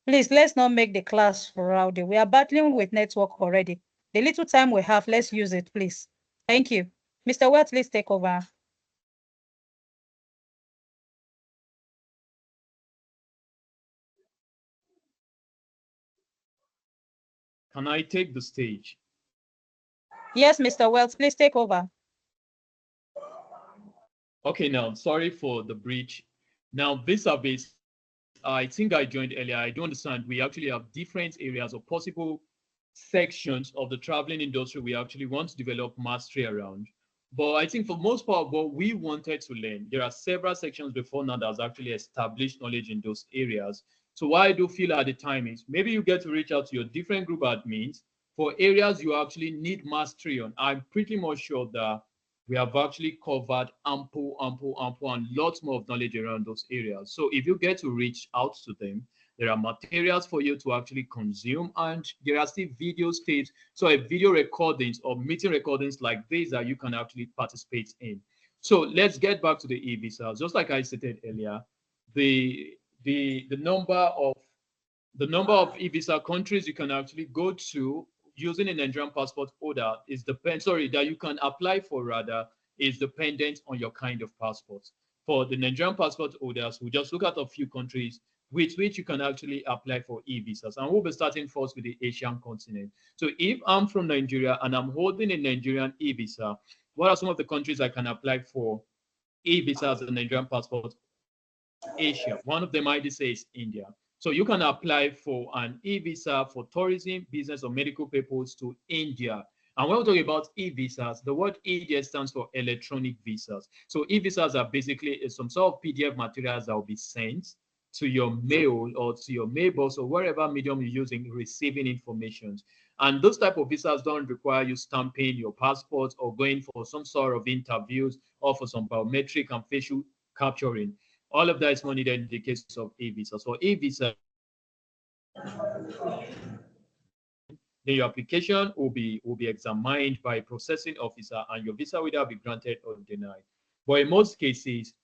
Please, let's not make the class rowdy. We are battling with network already. The little time we have, let's use it, please. Thank you. Mr. Wells, please take over. Can I take the stage? Yes, Mr. Wells, please take over. Okay, now sorry for the breach. Now, visa-based, I think I joined earlier. I do understand we actually have different areas or possible sections of the traveling industry we actually want to develop mastery around. But I think for most part, what we wanted to learn, there are several sections before now that has actually established knowledge in those areas. So what I do feel at the time is maybe you get to reach out to your different group admins for areas you actually need mastery on. I'm pretty much sure that we have actually covered ample, and lots more of knowledge around those areas. So if you get to reach out to them, there are materials for you to actually consume, and there are still video tapes, so a video recordings or meeting recordings like this that you can actually participate in. So let's get back to the e-visa. Just like I stated earlier, the number of e-visa countries you can actually go to using a Nigerian passport holder is that you can apply for rather is dependent on your kind of passport. For the Nigerian passport holders, we just look at a few countries with which you can actually apply for e-visas. And we'll be starting first with the Asian continent. So if I'm from Nigeria and I'm holding a Nigerian e-visa, what are some of the countries I can apply for e-visa as a Nigerian passport? Asia. One of them I did say is India. So you can apply for an e-visa for tourism, business, or medical purpose to India. And when we're talking about e-visas, the word E stands for electronic visas. So e-visas are basically some sort of PDF materials that will be sent to your mail or to your mailbox or wherever medium you're using receiving information. And those type of visas don't require you stamping your passport or going for some sort of interviews or for some biometric and facial capturing. All of that is not needed in the case of e-visa. So e-visa, then your application will be examined by a processing officer, and your visa will either be granted or denied. But in most cases,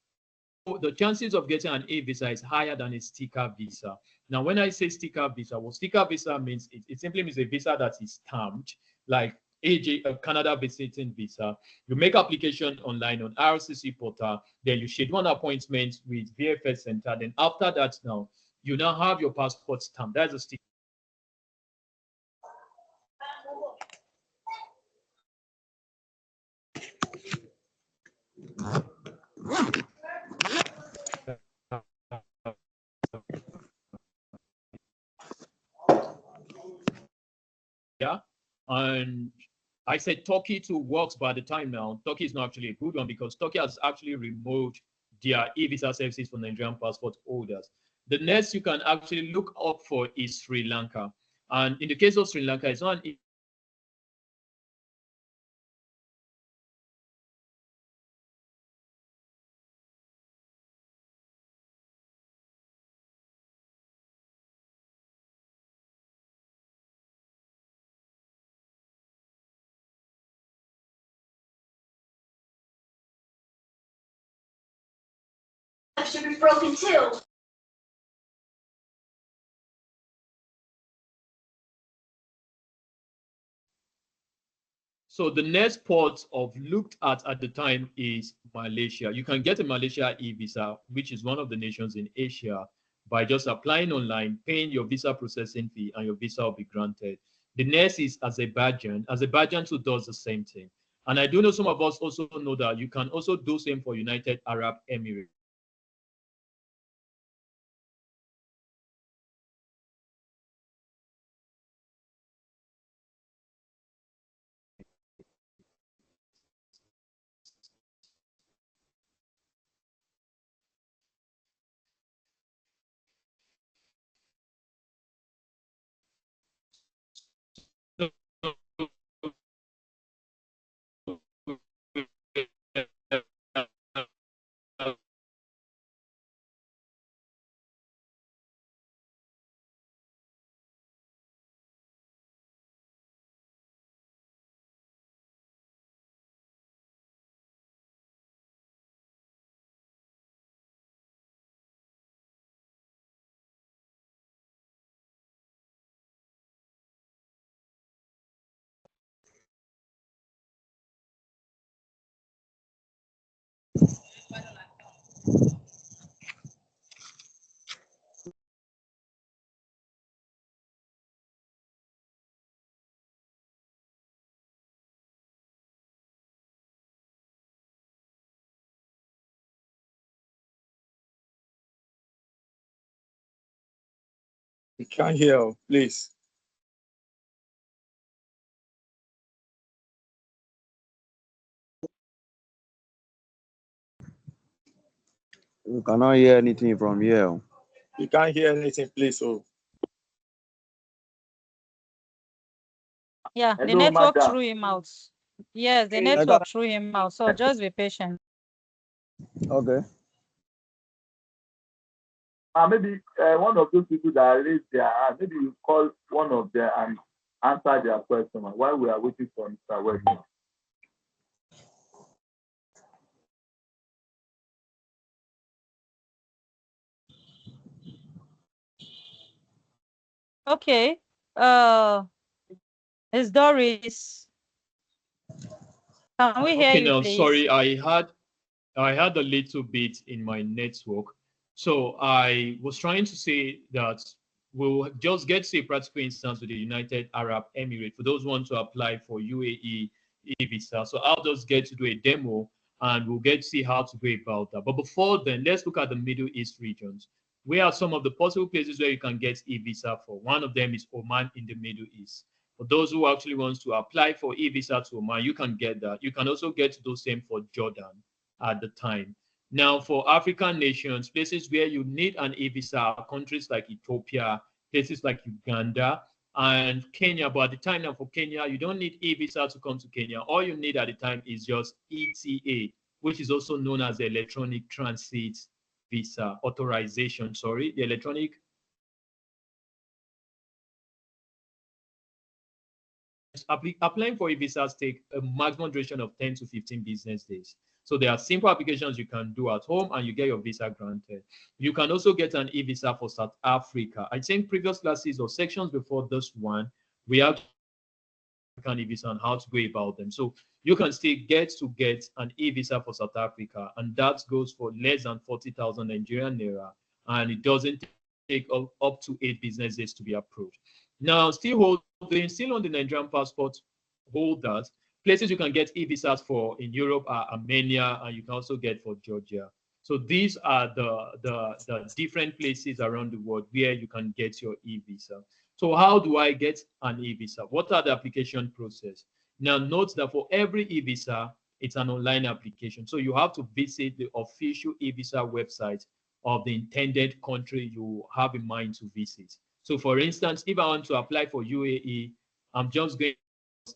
the chances of getting an e-visa is higher than a sticker visa. Now, when I say sticker visa, what sticker visa means, it simply means a visa that is stamped, like a Canada visiting visa. You make application online on RCC portal, then you schedule an appointment with VFS Center. Then after that, now you now have your passport stamp. That's a sticker. Yeah, and I said Turkey too works, by the time now, Turkey is not actually a good one because Turkey has actually removed their e-visa services for Nigerian passport holders. The next you can actually look up for is Sri Lanka. And in the case of Sri Lanka, it's not an should be broken too. So the next port of looked at the time is Malaysia. You can get a Malaysia e-visa, which is one of the nations in Asia, by just applying online, paying your visa processing fee, and your visa will be granted. The next is Azerbaijan. Azerbaijan too does the same thing. And I do know some of us also know that you can also do same for United Arab Emirates. We can't hear, please. We cannot hear anything from here. We can't hear anything, please. Oh. Yeah, the Hello, network madam. threw him out. Yes, the Madam. network threw him out. So just be patient. Okay. Maybe one of those people that raised their hand, maybe you call one of them and answer their question while we are waiting for Mr. Webster. Okay. Miss Doris, can we hear Okay, you, now please? sorry, I had a little bit in my network. So I was trying to say that we'll just get to a practical instance with the United Arab Emirates for those who want to apply for UAE visa. So I'll just get to do a demo and we'll get to see how to go about that. But before then, let's look at the Middle East regions. Where are some of the possible places where you can get e-visa for? One of them is Oman in the Middle East. For those who actually wants to apply for e-visa to Oman, you can get that. You can also get those same for Jordan at the time. Now, for African nations, places where you need an e-visa are countries like Ethiopia, places like Uganda, and Kenya. But at the time now for Kenya, you don't need e-visa to come to Kenya. All you need at the time is just ETA, which is also known as the Electronic Transit Visa Authorization. Sorry, the electronic applying for e-visas take a maximum duration of 10 to 15 business days. So there are simple applications you can do at home and you get your visa granted. You can also get an e-visa for South Africa. I think previous classes or sections before this one, we have an e-visa and how to go about them. So you can still get an e-visa for South Africa, and that goes for less than 40,000 Nigerian naira, and it doesn't take up to 8 business days to be approved. Now, still on the Nigerian passport holders, places you can get e-visas for in Europe are Armenia, and you can also get for Georgia. So these are the different places around the world where you can get your e-visa. So how do I get an e-visa? What are the application process? Now note that for every e-visa, it's an online application. So you have to visit the official e-visa website of the intended country you have in mind to visit. So for instance, if I want to apply for UAE, I'm just going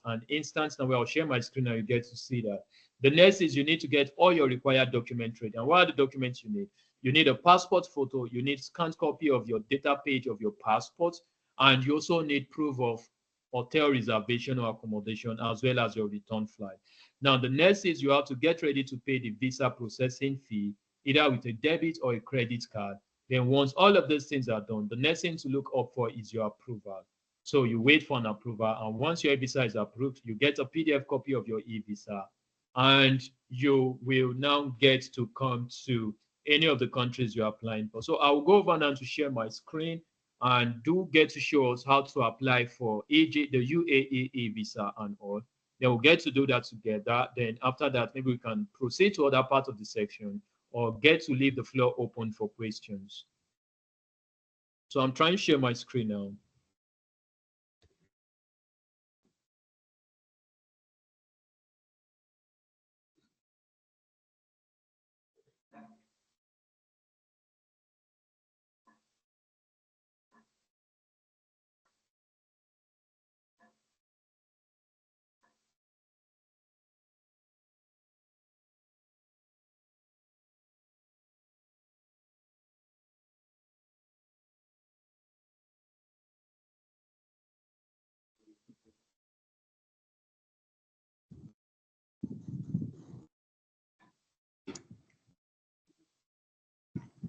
an instance now where I'll share my screen and you get to see that. The next is you need to get all your required documents ready. And what are the documents you need? You need a passport photo, you need scanned copy of your data page of your passport, and you also need proof of hotel reservation or accommodation as well as your return flight. Now, the next is you have to get ready to pay the visa processing fee, either with a debit or a credit card. Then once all of those things are done, the next thing to look up for is your approval. So you wait for an approval, and once your visa is approved, you get a PDF copy of your e-visa, and you will now get to come to any of the countries you're applying for. So I will go over now to share my screen and do get to show us how to apply for the UAE visa and all. Then we'll get to do that together. Then after that, maybe we can proceed to other parts of the section or get to leave the floor open for questions. So I'm trying to share my screen now.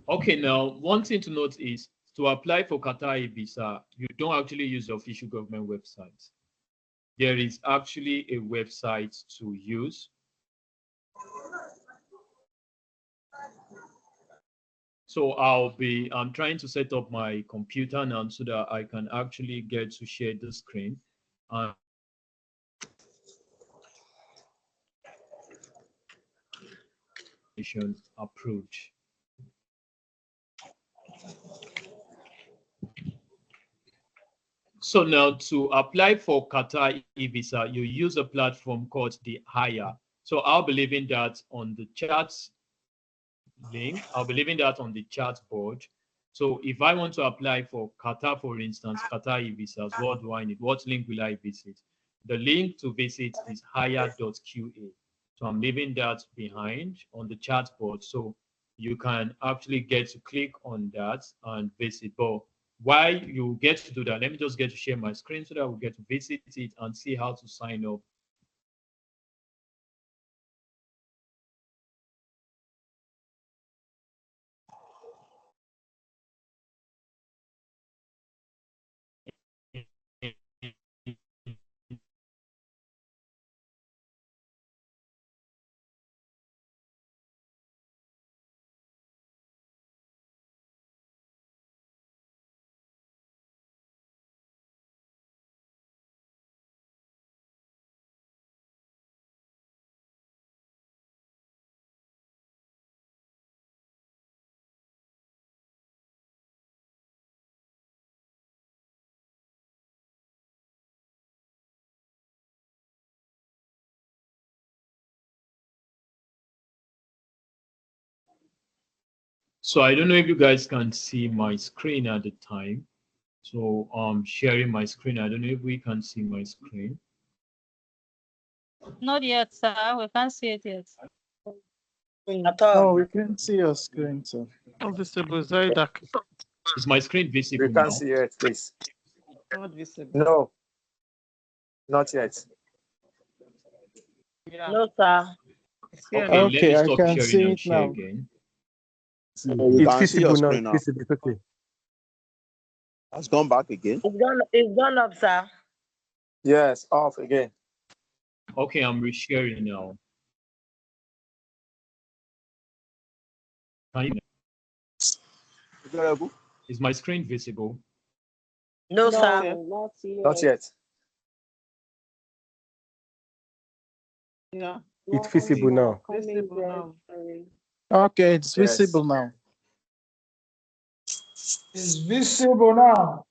Okay, now one thing to note is to apply for Qatar visa, you don't actually use the official government website. There is actually a website to use. So I'm trying to set up my computer now so that I can actually get to share the screen. Approved. So now to apply for Qatar e-visa, you use a platform called the Hire. So I'll be leaving that on the chat link. I'll be leaving that on the chat board. So if I want to apply for Qatar, for instance, Qatar e-visas, what do I need? What link will I visit? The link to visit is hire.qa. So I'm leaving that behind on the chat board. So you can actually get to click on that and visit. But while you get to do that, let me just get to share my screen so that we get to visit it and see how to sign up. So I don't know if you guys can see my screen at the time. So I'm sharing my screen. I don't know if we can see my screen. Not yet, sir. We can't see it yet. No, we can't see your screen, sir. Not visible. It's very dark. Is my screen visible We now? can't see it, please. Not visible. No, not yet. No, sir. Okay, let me I stop can sharing see and it share now. again. You It's can see your visible now. screen now. It's visible. It's okay. Has gone back again. It's gone up, sir. Yes, off again. Okay, I'm resharing now. Can you... Is my screen visible? No, sir. Not yet. Not yet. Yeah. It's visible now. Visible now. Sorry. Okay, it's Yes. visible now. It's visible now.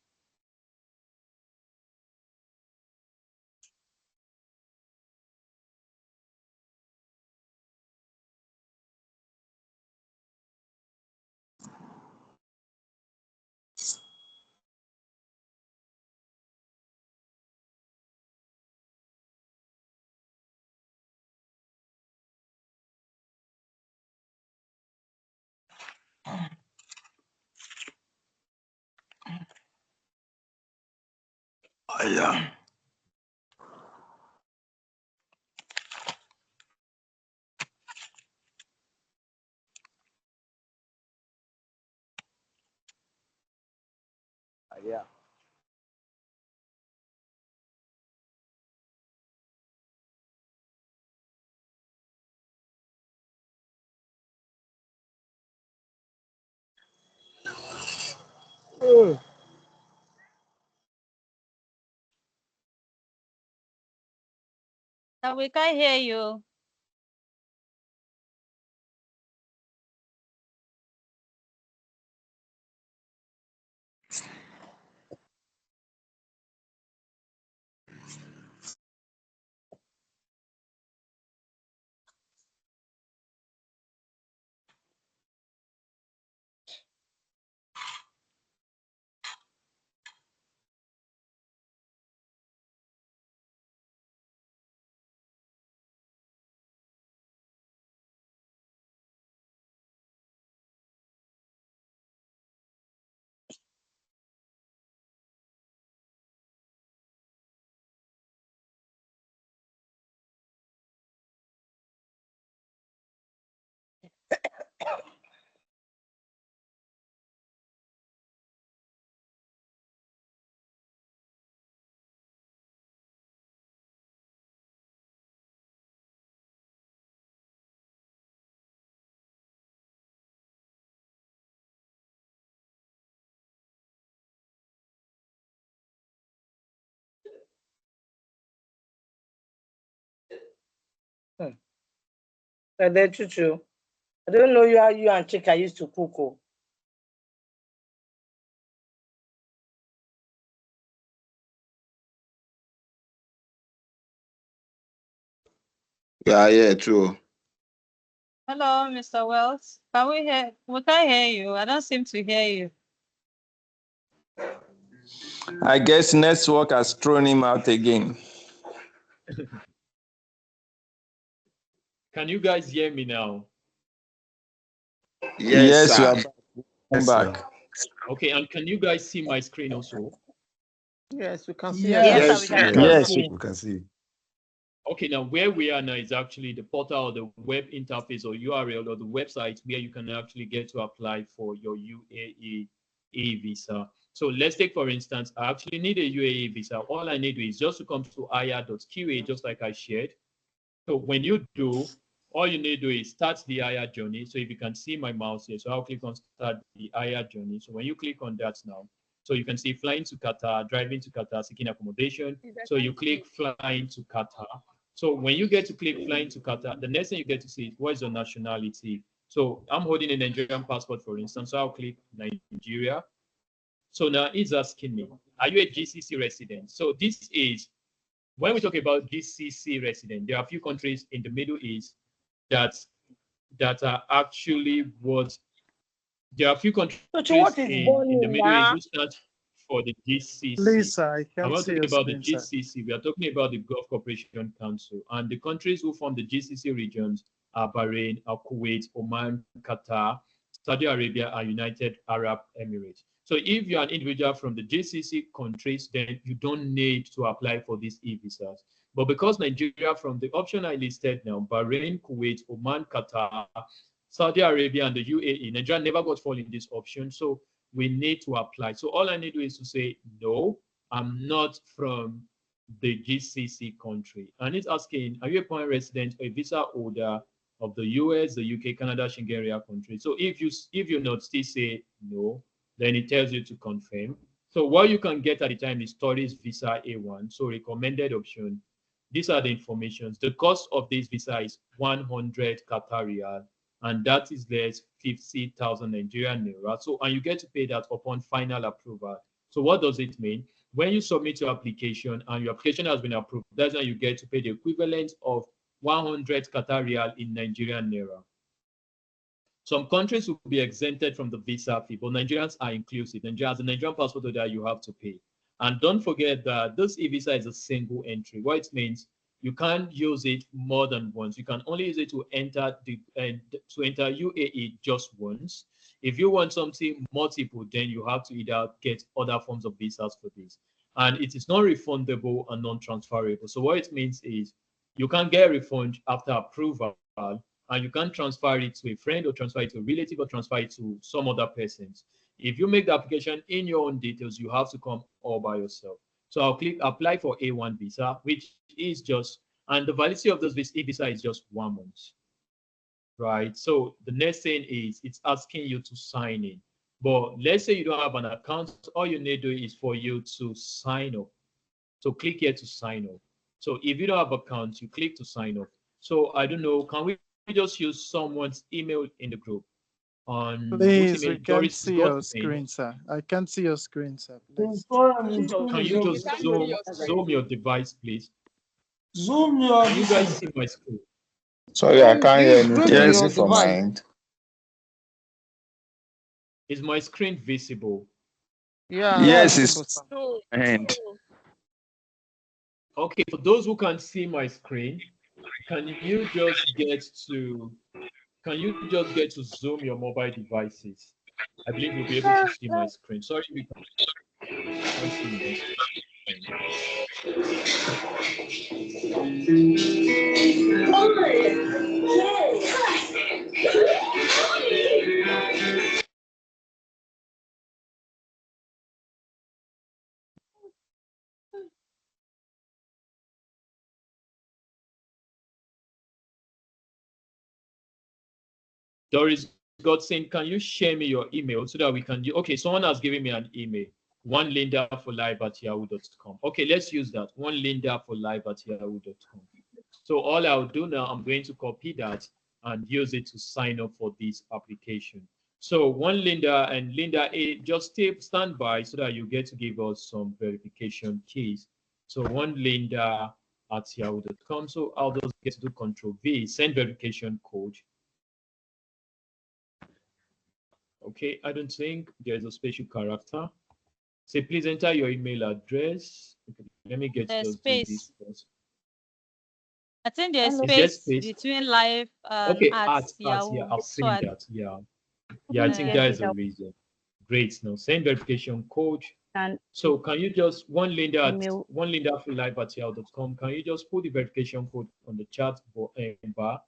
Yeah. Yeah. We can't hear you. I don't know how you and Chika used to cook. Oh. Yeah, yeah, true. Hello, Mr. Wells. Can we hear? We can't hear you. I don't seem to hear you. I guess network has thrown him out again. Can you guys hear me now? Yes, we are sir. back. Okay, and can you guys see my screen also? Yes, we can see. Yes, Yes, sir, we can Yes, see. we can see. Okay, now where we are now is actually the portal or the web interface or URL or the website where you can actually get to apply for your UAE visa. So let's take, for instance, I actually need a UAE visa. All I need is just to come to aya.qa, just like I shared. So when you do, all you need to do is start the Aya journey. So if you can see my mouse here, so I'll click on start the Aya journey. So when you click on that now, so you can see flying to Qatar, driving to Qatar, seeking accommodation. So you click flying to Qatar. So when you get to click flying to Qatar, the next thing you get to see is what is your nationality. So I'm holding a Nigerian passport, for instance. So I'll click Nigeria. So now it's asking me, are you a GCC resident? So this is, when we talk about GCC resident, there are a few countries in the Middle East that are actually what, there are a few countries What is in the burning Middle East now? who stand for the GCC. Please, sir, I I'm can't not see talking your about the screen, sir. GCC. We are talking about the Gulf Cooperation Council. And the countries who form the GCC regions are Bahrain, Kuwait, Oman, Qatar, Saudi Arabia, and United Arab Emirates. So if you're an individual from the GCC countries, then you don't need to apply for these e-visas. But because Nigeria, from the option I listed now, Bahrain, Kuwait, Oman, Qatar, Saudi Arabia, and the UAE, Nigeria never got fall in this option. So we need to apply. So all I need to do is to say, no, I'm not from the GCC country. And it's asking, are you a permanent resident or a visa holder of the US, the UK, Canada, Schengen area country? So if you not still say no, then it tells you to confirm. So what you can get at the time is tourist visa A1, so recommended option. These are the informations. The cost of this visa is 100 Qatar riyal, and that is less 50,000 Nigerian naira. So, and you get to pay that upon final approval. So what does it mean? When you submit your application and your application has been approved, that's when you get to pay the equivalent of 100 Qatar riyal in Nigerian naira. Some countries will be exempted from the visa fee, but Nigerians are inclusive. Nigeria, as a Nigerian passport holder, you have to pay. And don't forget that this e-visa is a single entry. What it means, you can't use it more than once. You can only use it to enter UAE just once. If you want something multiple, then you have to either get other forms of visas for this. And it is non-refundable and non-transferable. So what it means is you can get a refund after approval, and you can't transfer it to a friend or transfer it to a relative or transfer it to some other persons. If you make the application in your own details, you have to come all by yourself. So I'll click apply for A1 visa, which is just, and the validity of this visa is just 1 month, right? So the next thing is it's asking you to sign in. But let's say you don't have an account, all you need to do is for you to sign up. So click here to sign up. So if you don't have an account, you click to sign up. So I don't know, can we just use someone's email in the group? On Please, we can't see your screen, sir. I can't see your screen, sir. Please. Can you just zoom your device, please? Zoom your. Can you guys see my screen? Sorry, I can't hear anything. Yes, Is it from my end? Is my screen visible? Yeah. Yes, it's and okay. For those who can see my screen, can you just get to zoom your mobile devices? I believe you'll be able to see my screen. Sorry, we can't see my Doris Godson, can you share me your email so that we can okay, someone has given me an email. onelindaforlive@yahoo.com. Okay, let's use that. onelindaforlive@yahoo.com. So all I'll do now, I'm going to copy that and use it to sign up for this application. So one Linda and Linda A, just stand by so that you get to give us some verification keys. So one Linda fbs@yahoo.com. So I'll just get to do Control V, send verification code. Okay, I don't think there's a special character. Say, please enter your email address. Okay, let me get There's just do this space. first. I think there's Is there space space? between live and Okay, at yeah, Yahoo. I've So seen that. Yeah, I think yeah. that is a reason. Great. Now send verification code. And So can you just one Linda email. live@yahoo.com? Can you just put the verification code on the chat bar?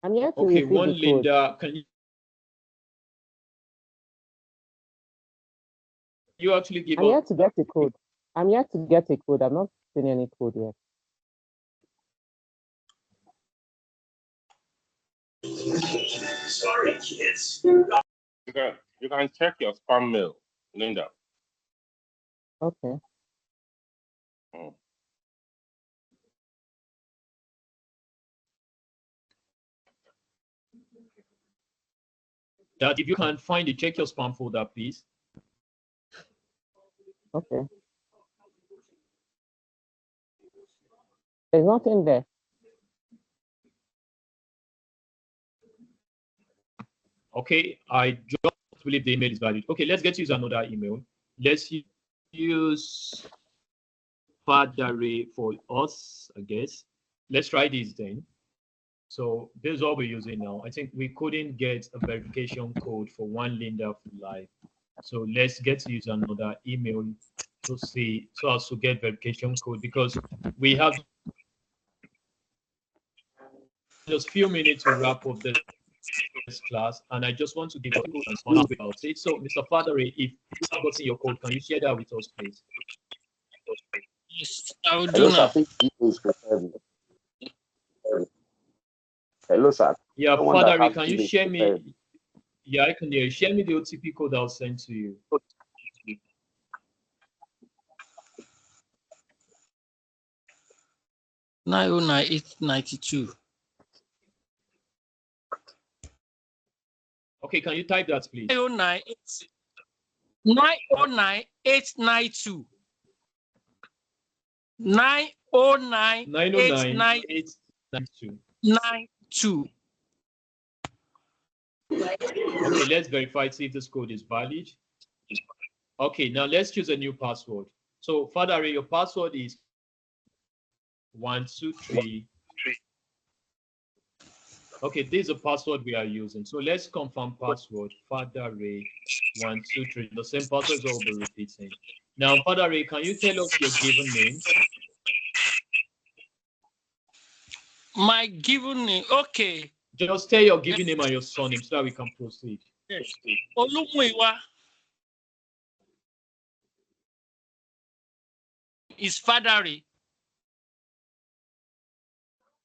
I'm yet to Okay, receive one the code. Linda, can you actually give I'm up? yet to get the code. I'm yet to get a code. I'm not seeing any code yet. Sorry, kids. You can check your spam mail, Linda. Okay. That if you can't find it, check your spam folder, please. Okay. There's nothing there. Okay, I just believe the email is valid. Okay, let's get to use another email. Let's use Fadare for us, I guess. Let's try this then. So this is what we're using now. I think we couldn't get a verification code for one Linda for live. So let's get to use another email to see, so as to get verification code, because we have just a few minutes to wrap up this class, and I just want to give a quick response about it. So, Mr. Fadare, if you have gotten your code, can you share that with us, please? Yes, I will do Hello, now. sir. Hello, sir. Yeah, Someone that Fadare, has can you Gmail share prepared. me? Yeah, I can hear you. Share me the OTP code I'll send to you. 909-892. Okay, can you type that, please? 909-892. 909-892. Okay, let's verify, see if this code is valid. Okay, now let's choose a new password. So, Fadare, your password is 123. Okay, this is a password we are using. So let's confirm password, Fadare 123. The same password will be repeating. Now, Fadare, can you tell us your given name? My given name, okay. Just tell your given name and your surname so that we can proceed. Yes. Olumuyiwa is Fadare.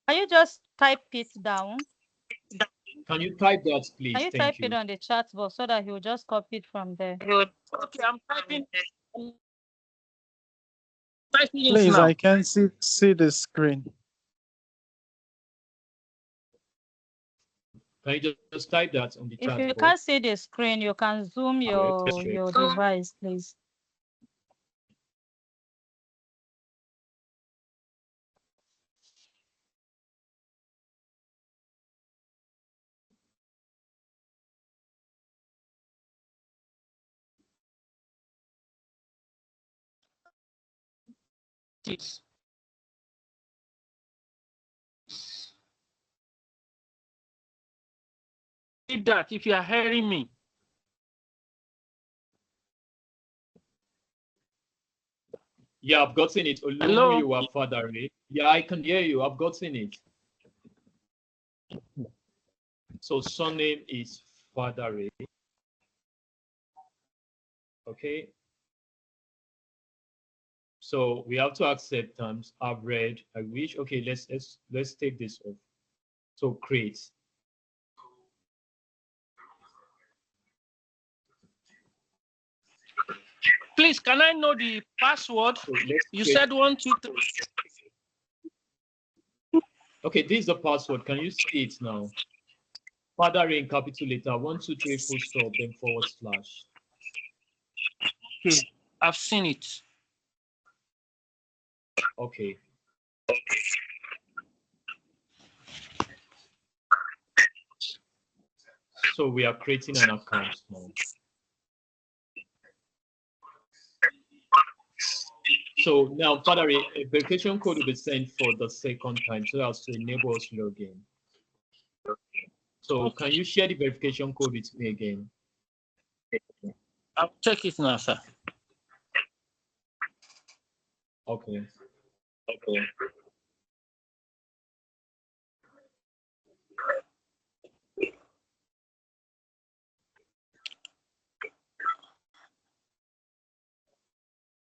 Can you just type it down? Can you type that, please? Can you type it on the chat box so that he will just copy it from there? Okay, I'm typing. Please, now. I can see the screen. Can you just type that on the If chat you box? can't see the screen, you can zoom your device, please. That if you are hearing me. Yeah, I've gotten it. Hello? You are Fadare. Yeah, I can hear you. I've gotten it. So surname is Fadare. Okay. So we have to accept terms. I've read, I wish. Okay, let's take this off. So create. Please, can I know the password? So You said 1, 2, 3. Okay, this is the password. Can you see it now? Father in capital letter 1, 2, 3, full stop, then /. I've seen it. Okay. So we are creating an account now. So now, Father, a verification code will be sent for the second time, so as to enable us to log in. So can you share the verification code with me again? I'll check it now, sir. Okay.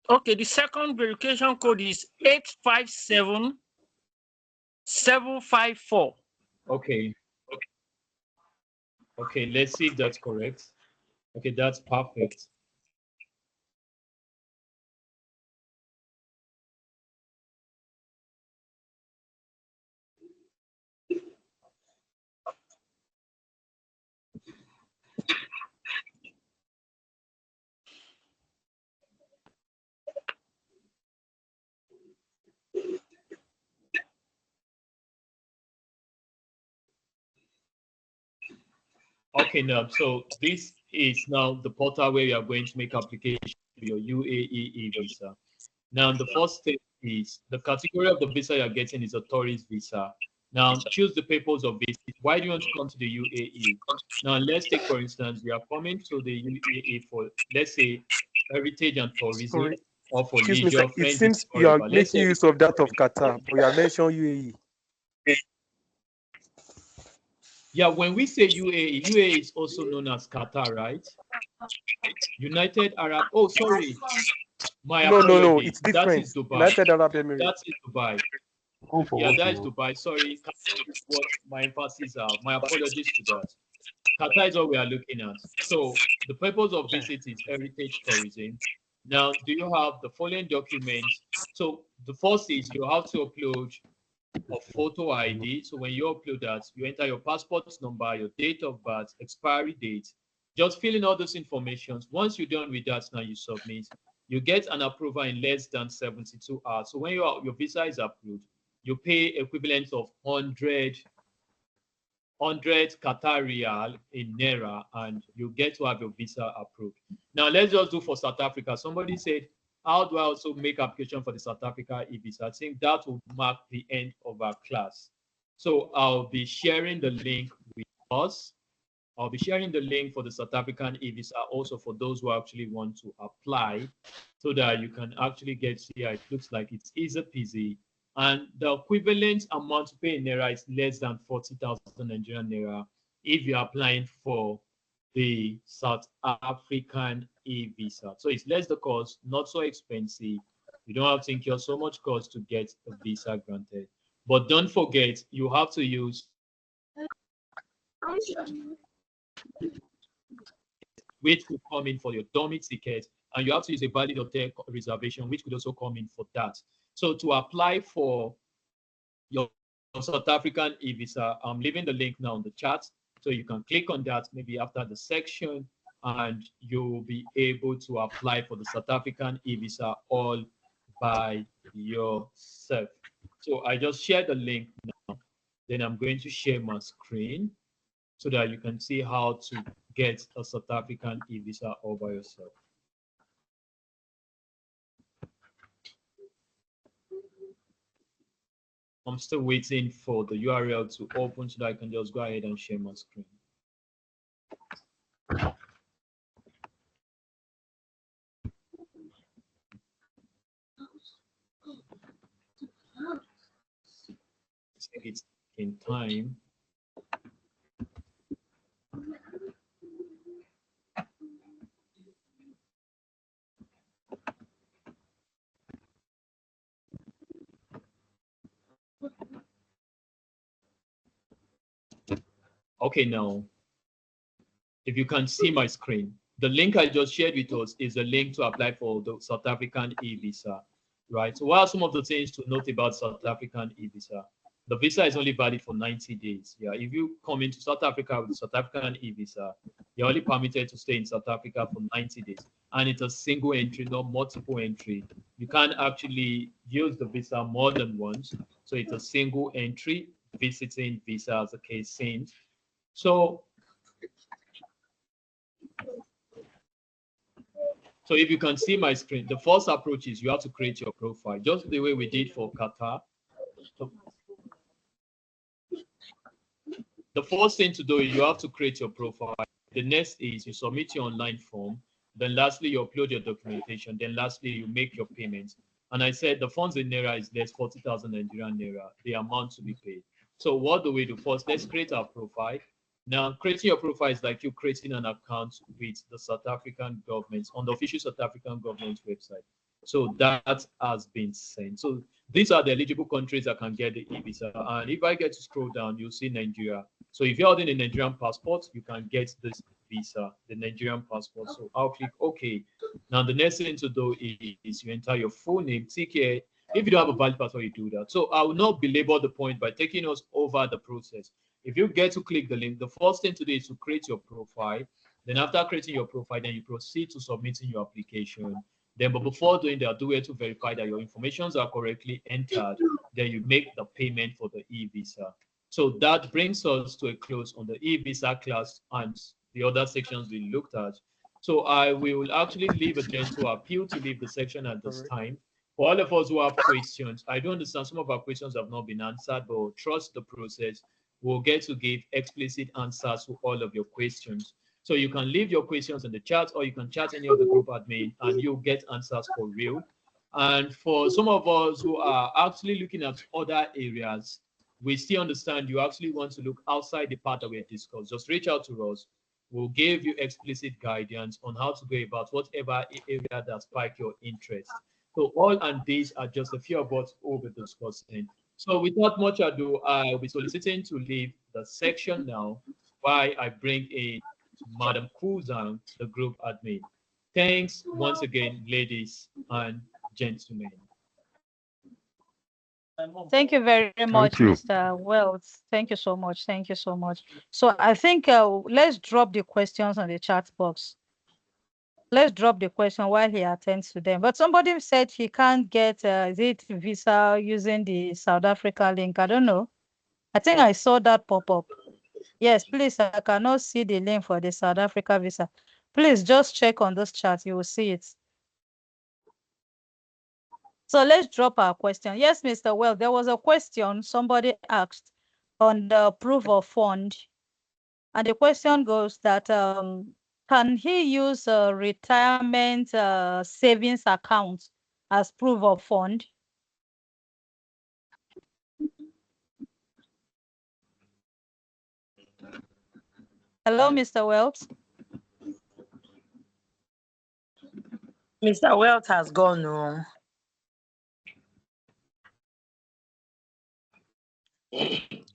Okay, the second verification code is 857754. Okay. Okay, let's see if that's correct. Okay, that's perfect. Okay, now, so this is now the portal where you are going to make application for your UAE visa. Now, the first step is the category of the visa you're getting is a tourist visa. Now, choose the purpose of visit. Why do you want to come to the UAE? Now, let's take, for instance, we are coming to the UAE for, let's say, heritage and tourism, Sorry. or for Excuse me, sir. leisure, It friends, seems you are whatever. Let's making say, use of that of Qatar, but you are mentioning UAE. yeah, when we say UAE, UAE is also known as Qatar, right? United Arab, oh, sorry. My No, apology. it's That different. is Dubai. United Arab Emirates. That is Dubai. Yeah, that is Dubai. Sorry, Qatar is what my emphasis are. My apologies to that. Qatar is what we are looking at. So the purpose of visit is heritage tourism. Now, do you have the following documents? So the first is you have to upload a photo ID. So when you upload that, you enter your passport number, your date of birth, expiry date. Just fill in all those informations. Once you're done with that, now you submit. You get an approval in less than 72 hours. So when your visa is approved, you pay equivalent of 100 Qatar Riyal in Naira, and you get to have your visa approved. Now, let's just do for South Africa. Somebody said, how do I also make application for the South Africa e-visa? I think that will mark the end of our class. So I'll be sharing the link with us. I'll be sharing the link for the South African e-visa also for those who actually want to apply, so that you can actually get here. It looks like it's easy peasy. And the equivalent amount to pay in Naira is less than 40,000 Nigerian Naira if you're applying for the South African e-visa. So it's less the cost, not so expensive. You don't have to incur so much cost to get a visa granted. But don't forget, you have to use which will come in for your dummy ticket, and you have to use a valid hotel reservation, which could also come in for that. So to apply for your South African e-visa, I'm leaving the link now in the chat, so you can click on that maybe after the section, and you'll be able to apply for the South African e-visa all by yourself. So I just shared the link now. Then I'm going to share my screen so that you can see how to get a South African e-visa all by yourself. I'm still waiting for the URL to open so that I can just go ahead and share my screen. I think it's in time. Okay, now, if you can see my screen, the link I just shared with us is a link to apply for the South African e-visa, right? So what are some of the things to note about South African e-visa? The visa is only valid for 90 days. Yeah, if you come into South Africa with South African e-visa, you're only permitted to stay in South Africa for 90 days. And it's a single entry, not multiple entry. You can't actually use the visa more than once. So it's a single entry visiting visa, as the case seems. So if you can see my screen, the first approach is you have to create your profile, just the way we did for Qatar. So the first thing to do is you have to create your profile. The next is you submit your online form. Then lastly, you upload your documentation. Then lastly, you make your payments. And I said the funds in Naira is less 40,000 Nigerian Naira, the amount to be paid. So what do we do? First, let's create our profile. Now, creating your profile is like you creating an account with the South African government on the official South African government website. So that has been sent. So these are the eligible countries that can get the e-visa. And if I get to scroll down, you'll see Nigeria. So if you're holding a Nigerian passport, you can get this visa, the Nigerian passport. So I'll click OK. Now the next thing to do is you enter your full name, TK. If you don't have a valid passport, you do that. So I will not belabor the point by taking us over the process. If you get to click the link, the first thing to do is to create your profile. Then after creating your profile, then you proceed to submitting your application. Then, but before doing that, do it to verify that your informations are correctly entered. Then you make the payment for the e-visa. So that brings us to a close on the e-visa class and the other sections we looked at. So I will actually leave a gentle appeal to leave the section at this time. For all of us who have questions, I do understand some of our questions have not been answered, but trust the process. We'll get to give explicit answers to all of your questions. So you can leave your questions in the chat, or you can chat any of the group admin and you'll get answers for real. And for some of us who are actually looking at other areas, we still understand you actually want to look outside the part that we have discussed. Just reach out to us. We'll give you explicit guidance on how to go about whatever area that spikes your interest. So all and these are just a few of what we'll be discussing. So without much ado, I'll be soliciting to leave the section now while I bring in Madam Kuzang, the group admin. Thanks once again, ladies and gentlemen. Thank you very much, Mr. Wells. Thank you so much. Thank you so much. So I think let's drop the questions on the chat box. Let's drop the question while he attends to them. But somebody said he can't get is it visa using the South Africa link. I don't know. I think I saw that pop up. Yes, please. I cannot see the link for the South Africa visa. Please just check on this chat. You will see it. So let's drop our question. Yes, Mr. Well, there was a question somebody asked on the proof of fund. And the question goes that can he use a retirement savings account as proof of fund? Hello, Mr. Wells. Mr. Wells has gone on.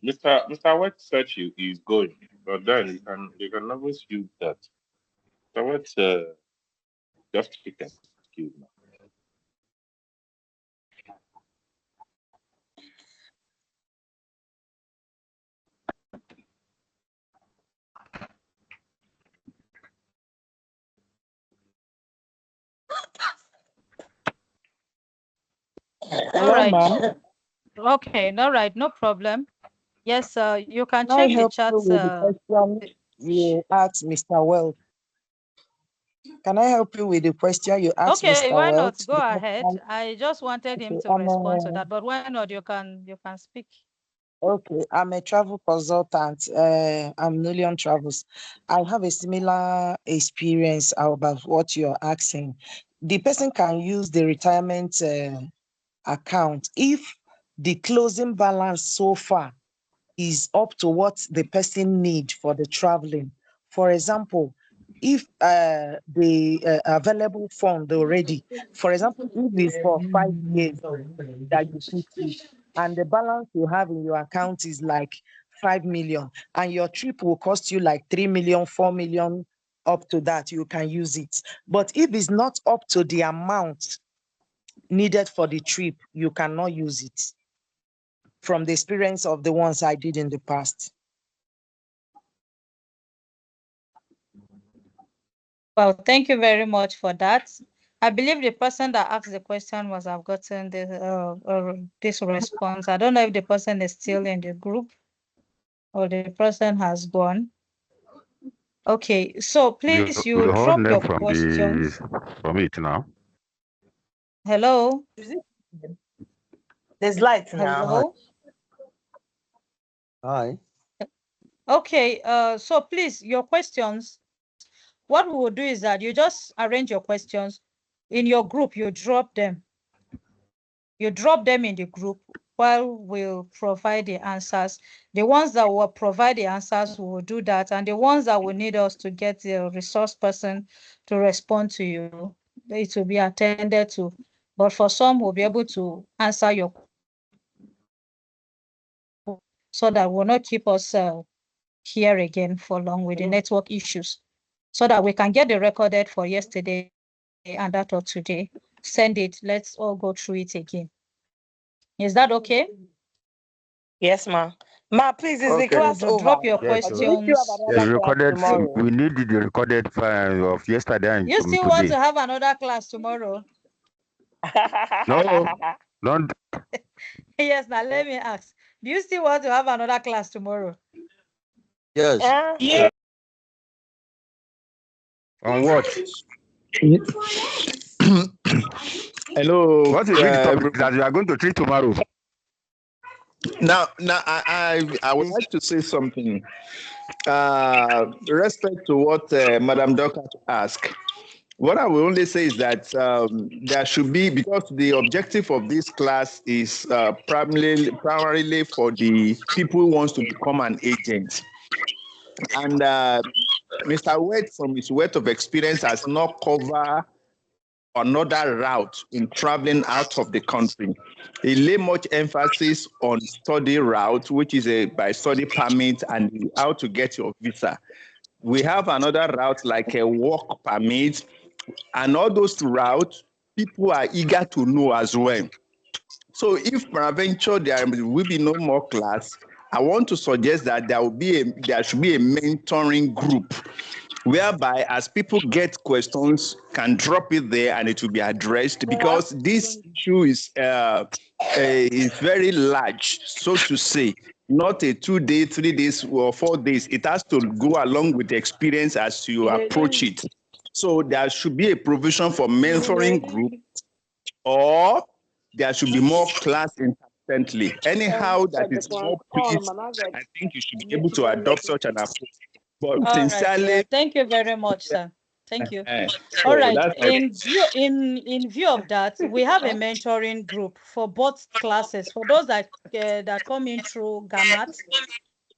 Mr. Wet said he is going, but then you can always use that. Mr. Wet just click and excuse me. All right. Okay, all right, no problem. Yes, you can check the chat. You asked Mr. Wells. Can I help you with the question you asked Mr. Wells? Okay, why not? Go ahead. I just wanted him to respond to that, but why not? You can speak. Okay, I'm a travel consultant. I'm Million Travels. I have a similar experience about what you're asking. The person can use the retirement account if the closing balance so far is up to what the person needs for the traveling. For example, if the available fund already, for example, if it's for 5 years that you put in, and the balance you have in your account is like 5 million, and your trip will cost you like 3 million, 4 million, up to that, you can use it. But if it's not up to the amount needed for the trip, you cannot use it, from the experience of the ones I did in the past. Well, thank you very much for that. I believe the person that asked the question must have gotten this response. I don't know if the person is still in the group or the person has gone. Okay, so please, you drop your questions. From it now. Hello? There's light now. Hello? Hi. Okay, so please, your questions, what we will do is that you just arrange your questions in your group, you drop them. You drop them in the group while we'll provide the answers. The ones that will provide the answers, we will do that. And the ones that will need us to get the resource person to respond to you, it will be attended to. But for some, we'll be able to answer your so that will not keep us here again for long with the network issues, so that we can get the recorded for yesterday and that of today. Send it. Let's all go through it again. Is that okay? Yes, ma'am. Ma, please, is the Okay. class over? Drop your Yes, questions. yes, recorded. We need the recorded file of yesterday and You still today. want to have another class tomorrow? No, don't. Yes, now let me ask. Do you still want to have another class tomorrow? Yes. Yeah. On what? Hello. What is the topic that you are going to treat tomorrow? Now, I would like to say something. Respect to what Madam Doctor asked. What I will only say is that there should be, because the objective of this class is primarily for the people who wants to become an agent. And Mr. Wade, from his wealth of experience, has not covered another route in traveling out of the country. He laid much emphasis on study route, which is by study permit and how to get your visa. We have another route like a work permit, and all those routes, people are eager to know as well. So if peradventure there will be no more class, I want to suggest that there should be a mentoring group, whereby as people get questions, can drop it there and it will be addressed, because this issue is very large, so to say, not a 2 day, 3 days, or 4 days. It has to go along with the experience as you approach it. So there should be a provision for mentoring group, or there should be more class independently. Anyhow, that is more pleased, I think you should be able to adopt such an approach. But All sincerely, right. Thank you very much, sir. Thank you. so All right. that's In view of that, we have a mentoring group for both classes. For those that come in through GAMAT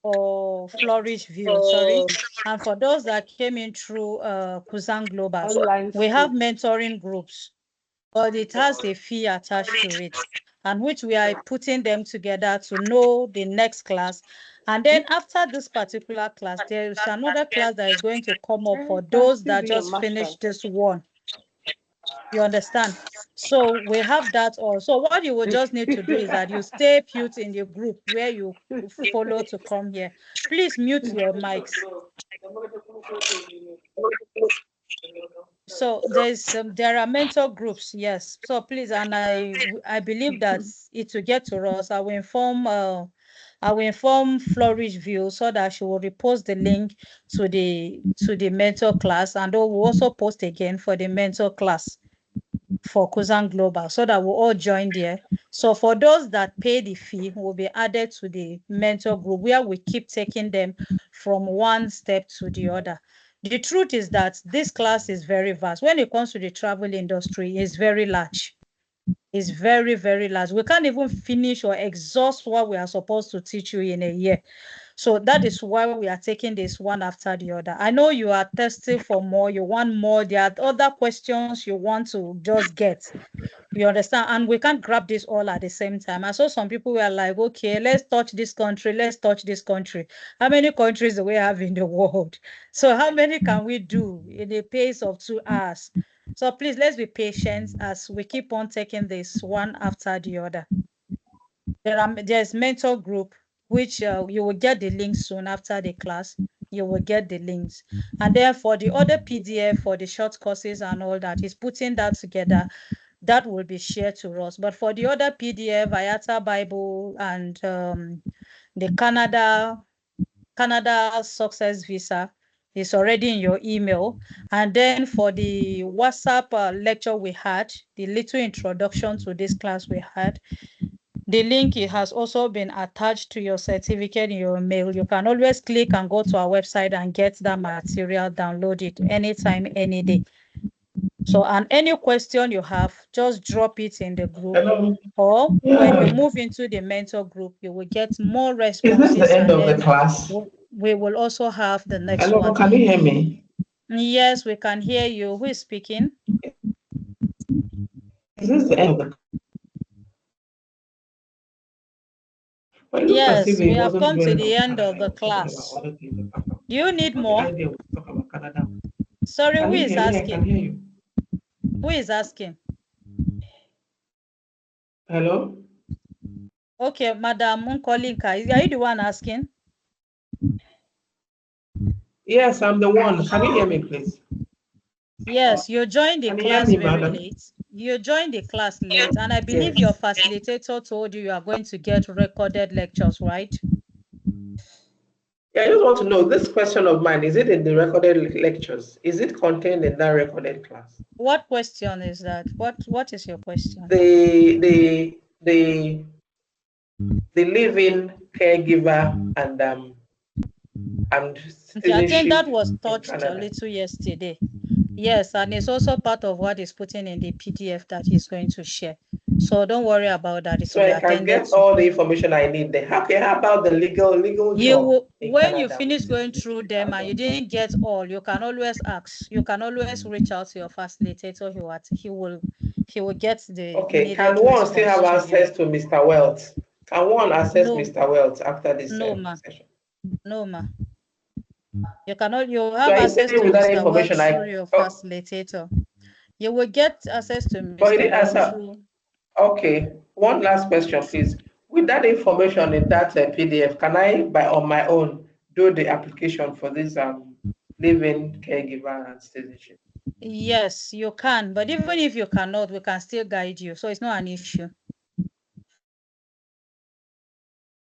or Flourish View, sorry, and for those that came in through Kuzang Global, we have mentoring groups, but it has a fee attached to it, and which we are putting them together to know the next class. And then after this particular class, there is another class that is going to come up for those that just finished this one. You understand? So we have that also. What you will just need to do is that you stay put in the group where you follow to come here. Please mute your mics. So there are mentor groups, yes. So please, and I believe that it will get to us. I will inform Flourish View so that she will repost the link to the mentor class, and we'll also post again for the mentor class for Kuzang Global, so that we'll all join there. So for those that pay the fee, will be added to the mentor group where we keep taking them from one step to the other. The truth is that this class is very vast. When it comes to the travel industry, it's very large. is very, very large. We can't even finish or exhaust what we are supposed to teach you in a year. So that is why we are taking this one after the other. I know you are thirsty for more. You want more. There are other questions you want to just get. You understand? And we can't grab this all at the same time. I saw some people were like, okay, let's touch this country. Let's touch this country. How many countries do we have in the world? So how many can we do in a pace of 2 hours? So please, let's be patient as we keep on taking this one after the other. There's mentor group, which you will get the links soon after the class. You will get the links. And then for the other PDF, for the short courses and all that, he's putting that together. That will be shared to us. But for the other PDF, IATA Bible and the Canada Success Visa is already in your email. And then for the WhatsApp lecture we had, the little introduction to this class we had, the link has also been attached to your certificate in your mail. You can always click and go to our website and get that material, download it anytime, any day. So, and any question you have, just drop it in the group. Hello. Or Yeah. when you move into the mentor group, you will get more responses. Is this the end and of the class? We will also have the next Hello, one. can you hear me? Yes, we can hear you. Who is speaking? Is this the end of the Yes, we have come to the end of the class. Do you need more? Sorry, who is asking? Who is asking? Hello? Okay, Madam Unkolinka, are you the one asking? Yes, I'm the one. Can you hear me, please? Yes, you joined the class very late. You joined the class late, and I believe your facilitator told you are going to get recorded lectures, right? Yeah, I just want to know, this question of mine, is it in the recorded lectures? Is it contained in that recorded class? What question is that? What is your question? The living caregiver and Okay, I think that was citizenship in touched a Canada. little yesterday. Yes, and it's also part of what is putting in the PDF that he's going to share. So don't worry about that. It So will be I can attended get to. all the information I need there. Okay, how about the legal You job will, in when Canada? you finish going through them and you didn't get all, you can always ask. You can always reach out to your facilitator. He will get the Okay, needed can one still have response to you. access to Mr. Wells? Can one access No. Mr. Wells after this No, ma. session? No, ma. You So have are you access saying to with that Mr. Wells information through your facilitator. You will get access to But he Mr. didn't Wells answer. through. Okay, one last question, please. With that information in that PDF, can I, on my own, do the application for this living caregiver and citizenship? Yes, you can. But even if you cannot, we can still guide you. So it's not an issue.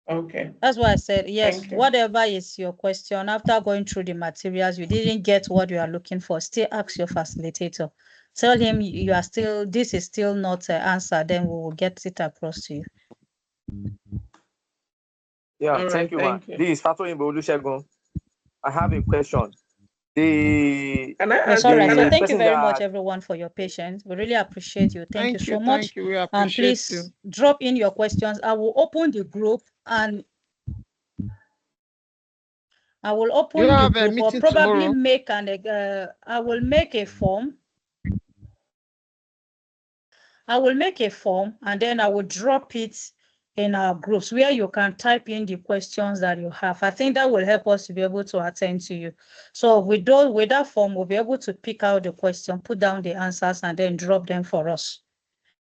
Okay. That's why I said, yes, Thank you. whatever is your question, after going through the materials, you didn't get what you are looking for, still ask your facilitator. Tell him you are still, this is still not an answer, then we will get it across to you. Yeah, All thank right, you, man. thank you. This is Fatoyinbo Olusegun. I have a question. It's all right. So thank you very much, everyone, for your patience. We really appreciate you. Thank you so much. Thank you. We And appreciate please you. drop in your questions. I will open the group and I will open You the have a group or meeting probably tomorrow? make I will make a form. I will make a form and then I will drop it in our groups where you can type in the questions that you have. I think that will help us to be able to attend to you. So with that form, we'll be able to pick out the question, put down the answers, and then drop them for us.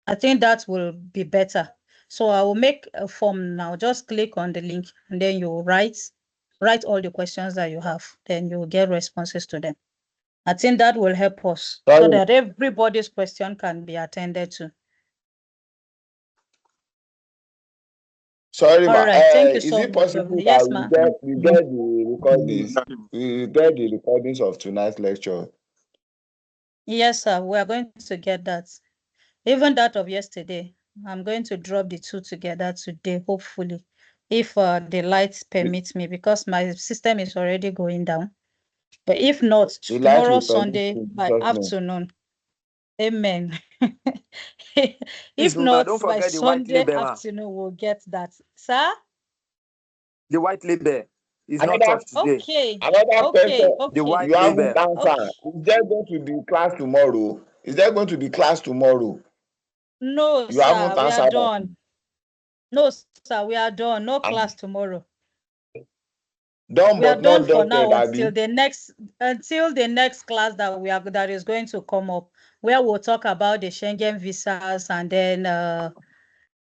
I think that will be better. So I will make a form now. Just click on the link and then you write all the questions that you have. Then you will get responses to them. I think that will help us so that everybody's question can be attended to. Sorry, All ma. right, thank you Is so it much. possible Yes, that ma'am. we get the recordings? We get the recordings of tonight's lecture. Yes, sir. We are going to get that. Even that of yesterday. I'm going to drop the two together today, hopefully, if the lights permit me, because my system is already going down. But if not, The light tomorrow, will permit Sunday, you, by just know. afternoon. Amen. Please, If Uma, not, don't by forget the white Sunday label, ma. afternoon, we'll get that. Sir? The white label is not Another touched today. Okay. another question The Okay. white you haven't label. answered. Is there going to be class tomorrow? Is there going to be class tomorrow? No, You sir, haven't we are answered that. done. No, sir, we are done. No And class tomorrow. done We are but done not for dotted, now Abby. until the next class that is going to come up, where we'll talk about the Schengen visas and then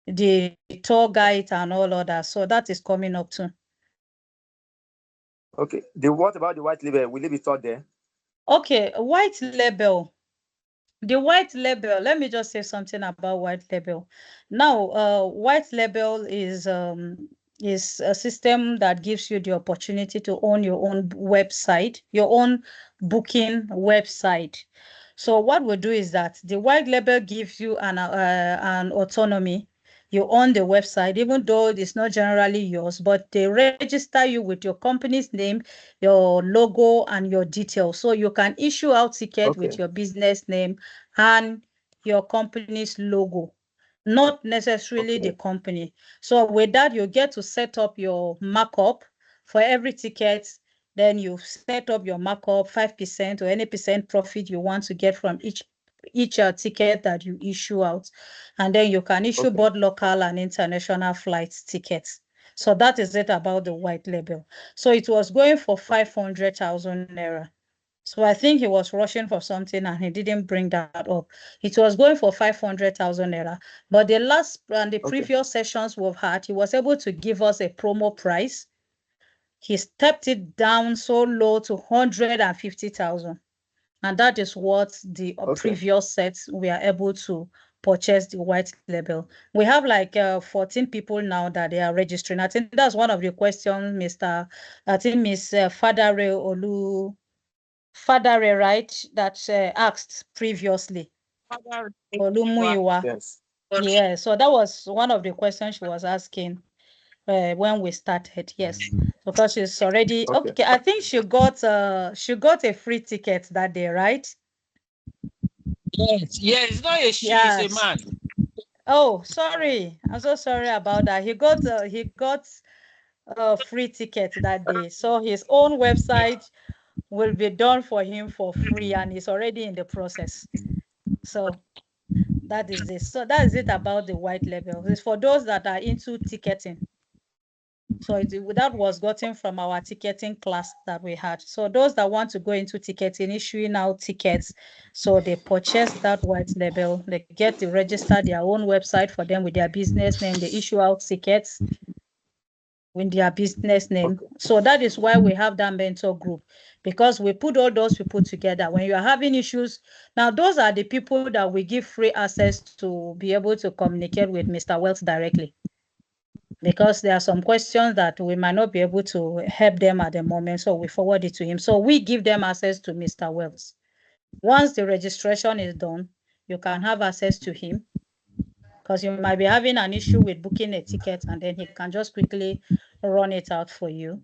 the tour guide and all of that. So that is coming up too. Okay. What about the white label? Will it be taught there? Okay, white label. The white label, let me just say something about white label. Now, white label is a system that gives you the opportunity to own your own website, your own booking website. So what we'll do is that the white label gives you an autonomy. You own the website, even though it's not generally yours, but they register you with your company's name, your logo, and your details. So you can issue out tickets with your business name and your company's logo, not necessarily the company. So with that, you get to set up your markup for every ticket. Then you set up your markup 5% or any percent profit you want to get from each ticket that you issue out. And then you can issue both local and international flight tickets. So that is it about the white label. So it was going for 500,000 naira. So I think he was rushing for something and he didn't bring that up. It was going for 500,000 naira. But the last and the previous sessions we've had, he was able to give us a promo price. He stepped it down so low to 150,000. And that is what the previous sets we are able to purchase the white label. We have like 14 people now that they are registering. I think that's one of the questions, Miss Fadare Fadare, right, that asked previously. Olumuyiwa. Yes. Yeah, so that was one of the questions she was asking when we started. Yes, because she's already okay. I think she got a free ticket that day, right? Yes, yeah, it's not a she, it's a man. Oh, sorry. I'm so sorry about that. He got a free ticket that day. So his own website will be done for him for free and he's already in the process. So that is this. So that is it about the white label. It's for those that are into ticketing. So that was gotten from our ticketing class that we had. So those that want to go into ticketing, issuing out tickets, so they purchase that white label, they get to register their own website for them with their business name, they issue out tickets with their business name. So that is why we have that mentor group, because we put all those people together. When you are having issues, now those are the people that we give free access to be able to communicate with Mr. Wells directly, because there are some questions that we might not be able to help them at the moment, so we forward it to him. So we give them access to Mr. Wells. Once the registration is done, you can have access to him, because you might be having an issue with booking a ticket and then he can just quickly run it out for you.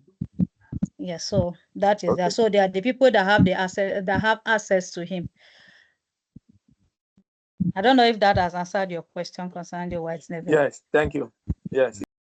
Yeah, so that is that. So they are the people that have access to him. I don't know if that has answered your question concerning the white label. Yes, thank you. Yes.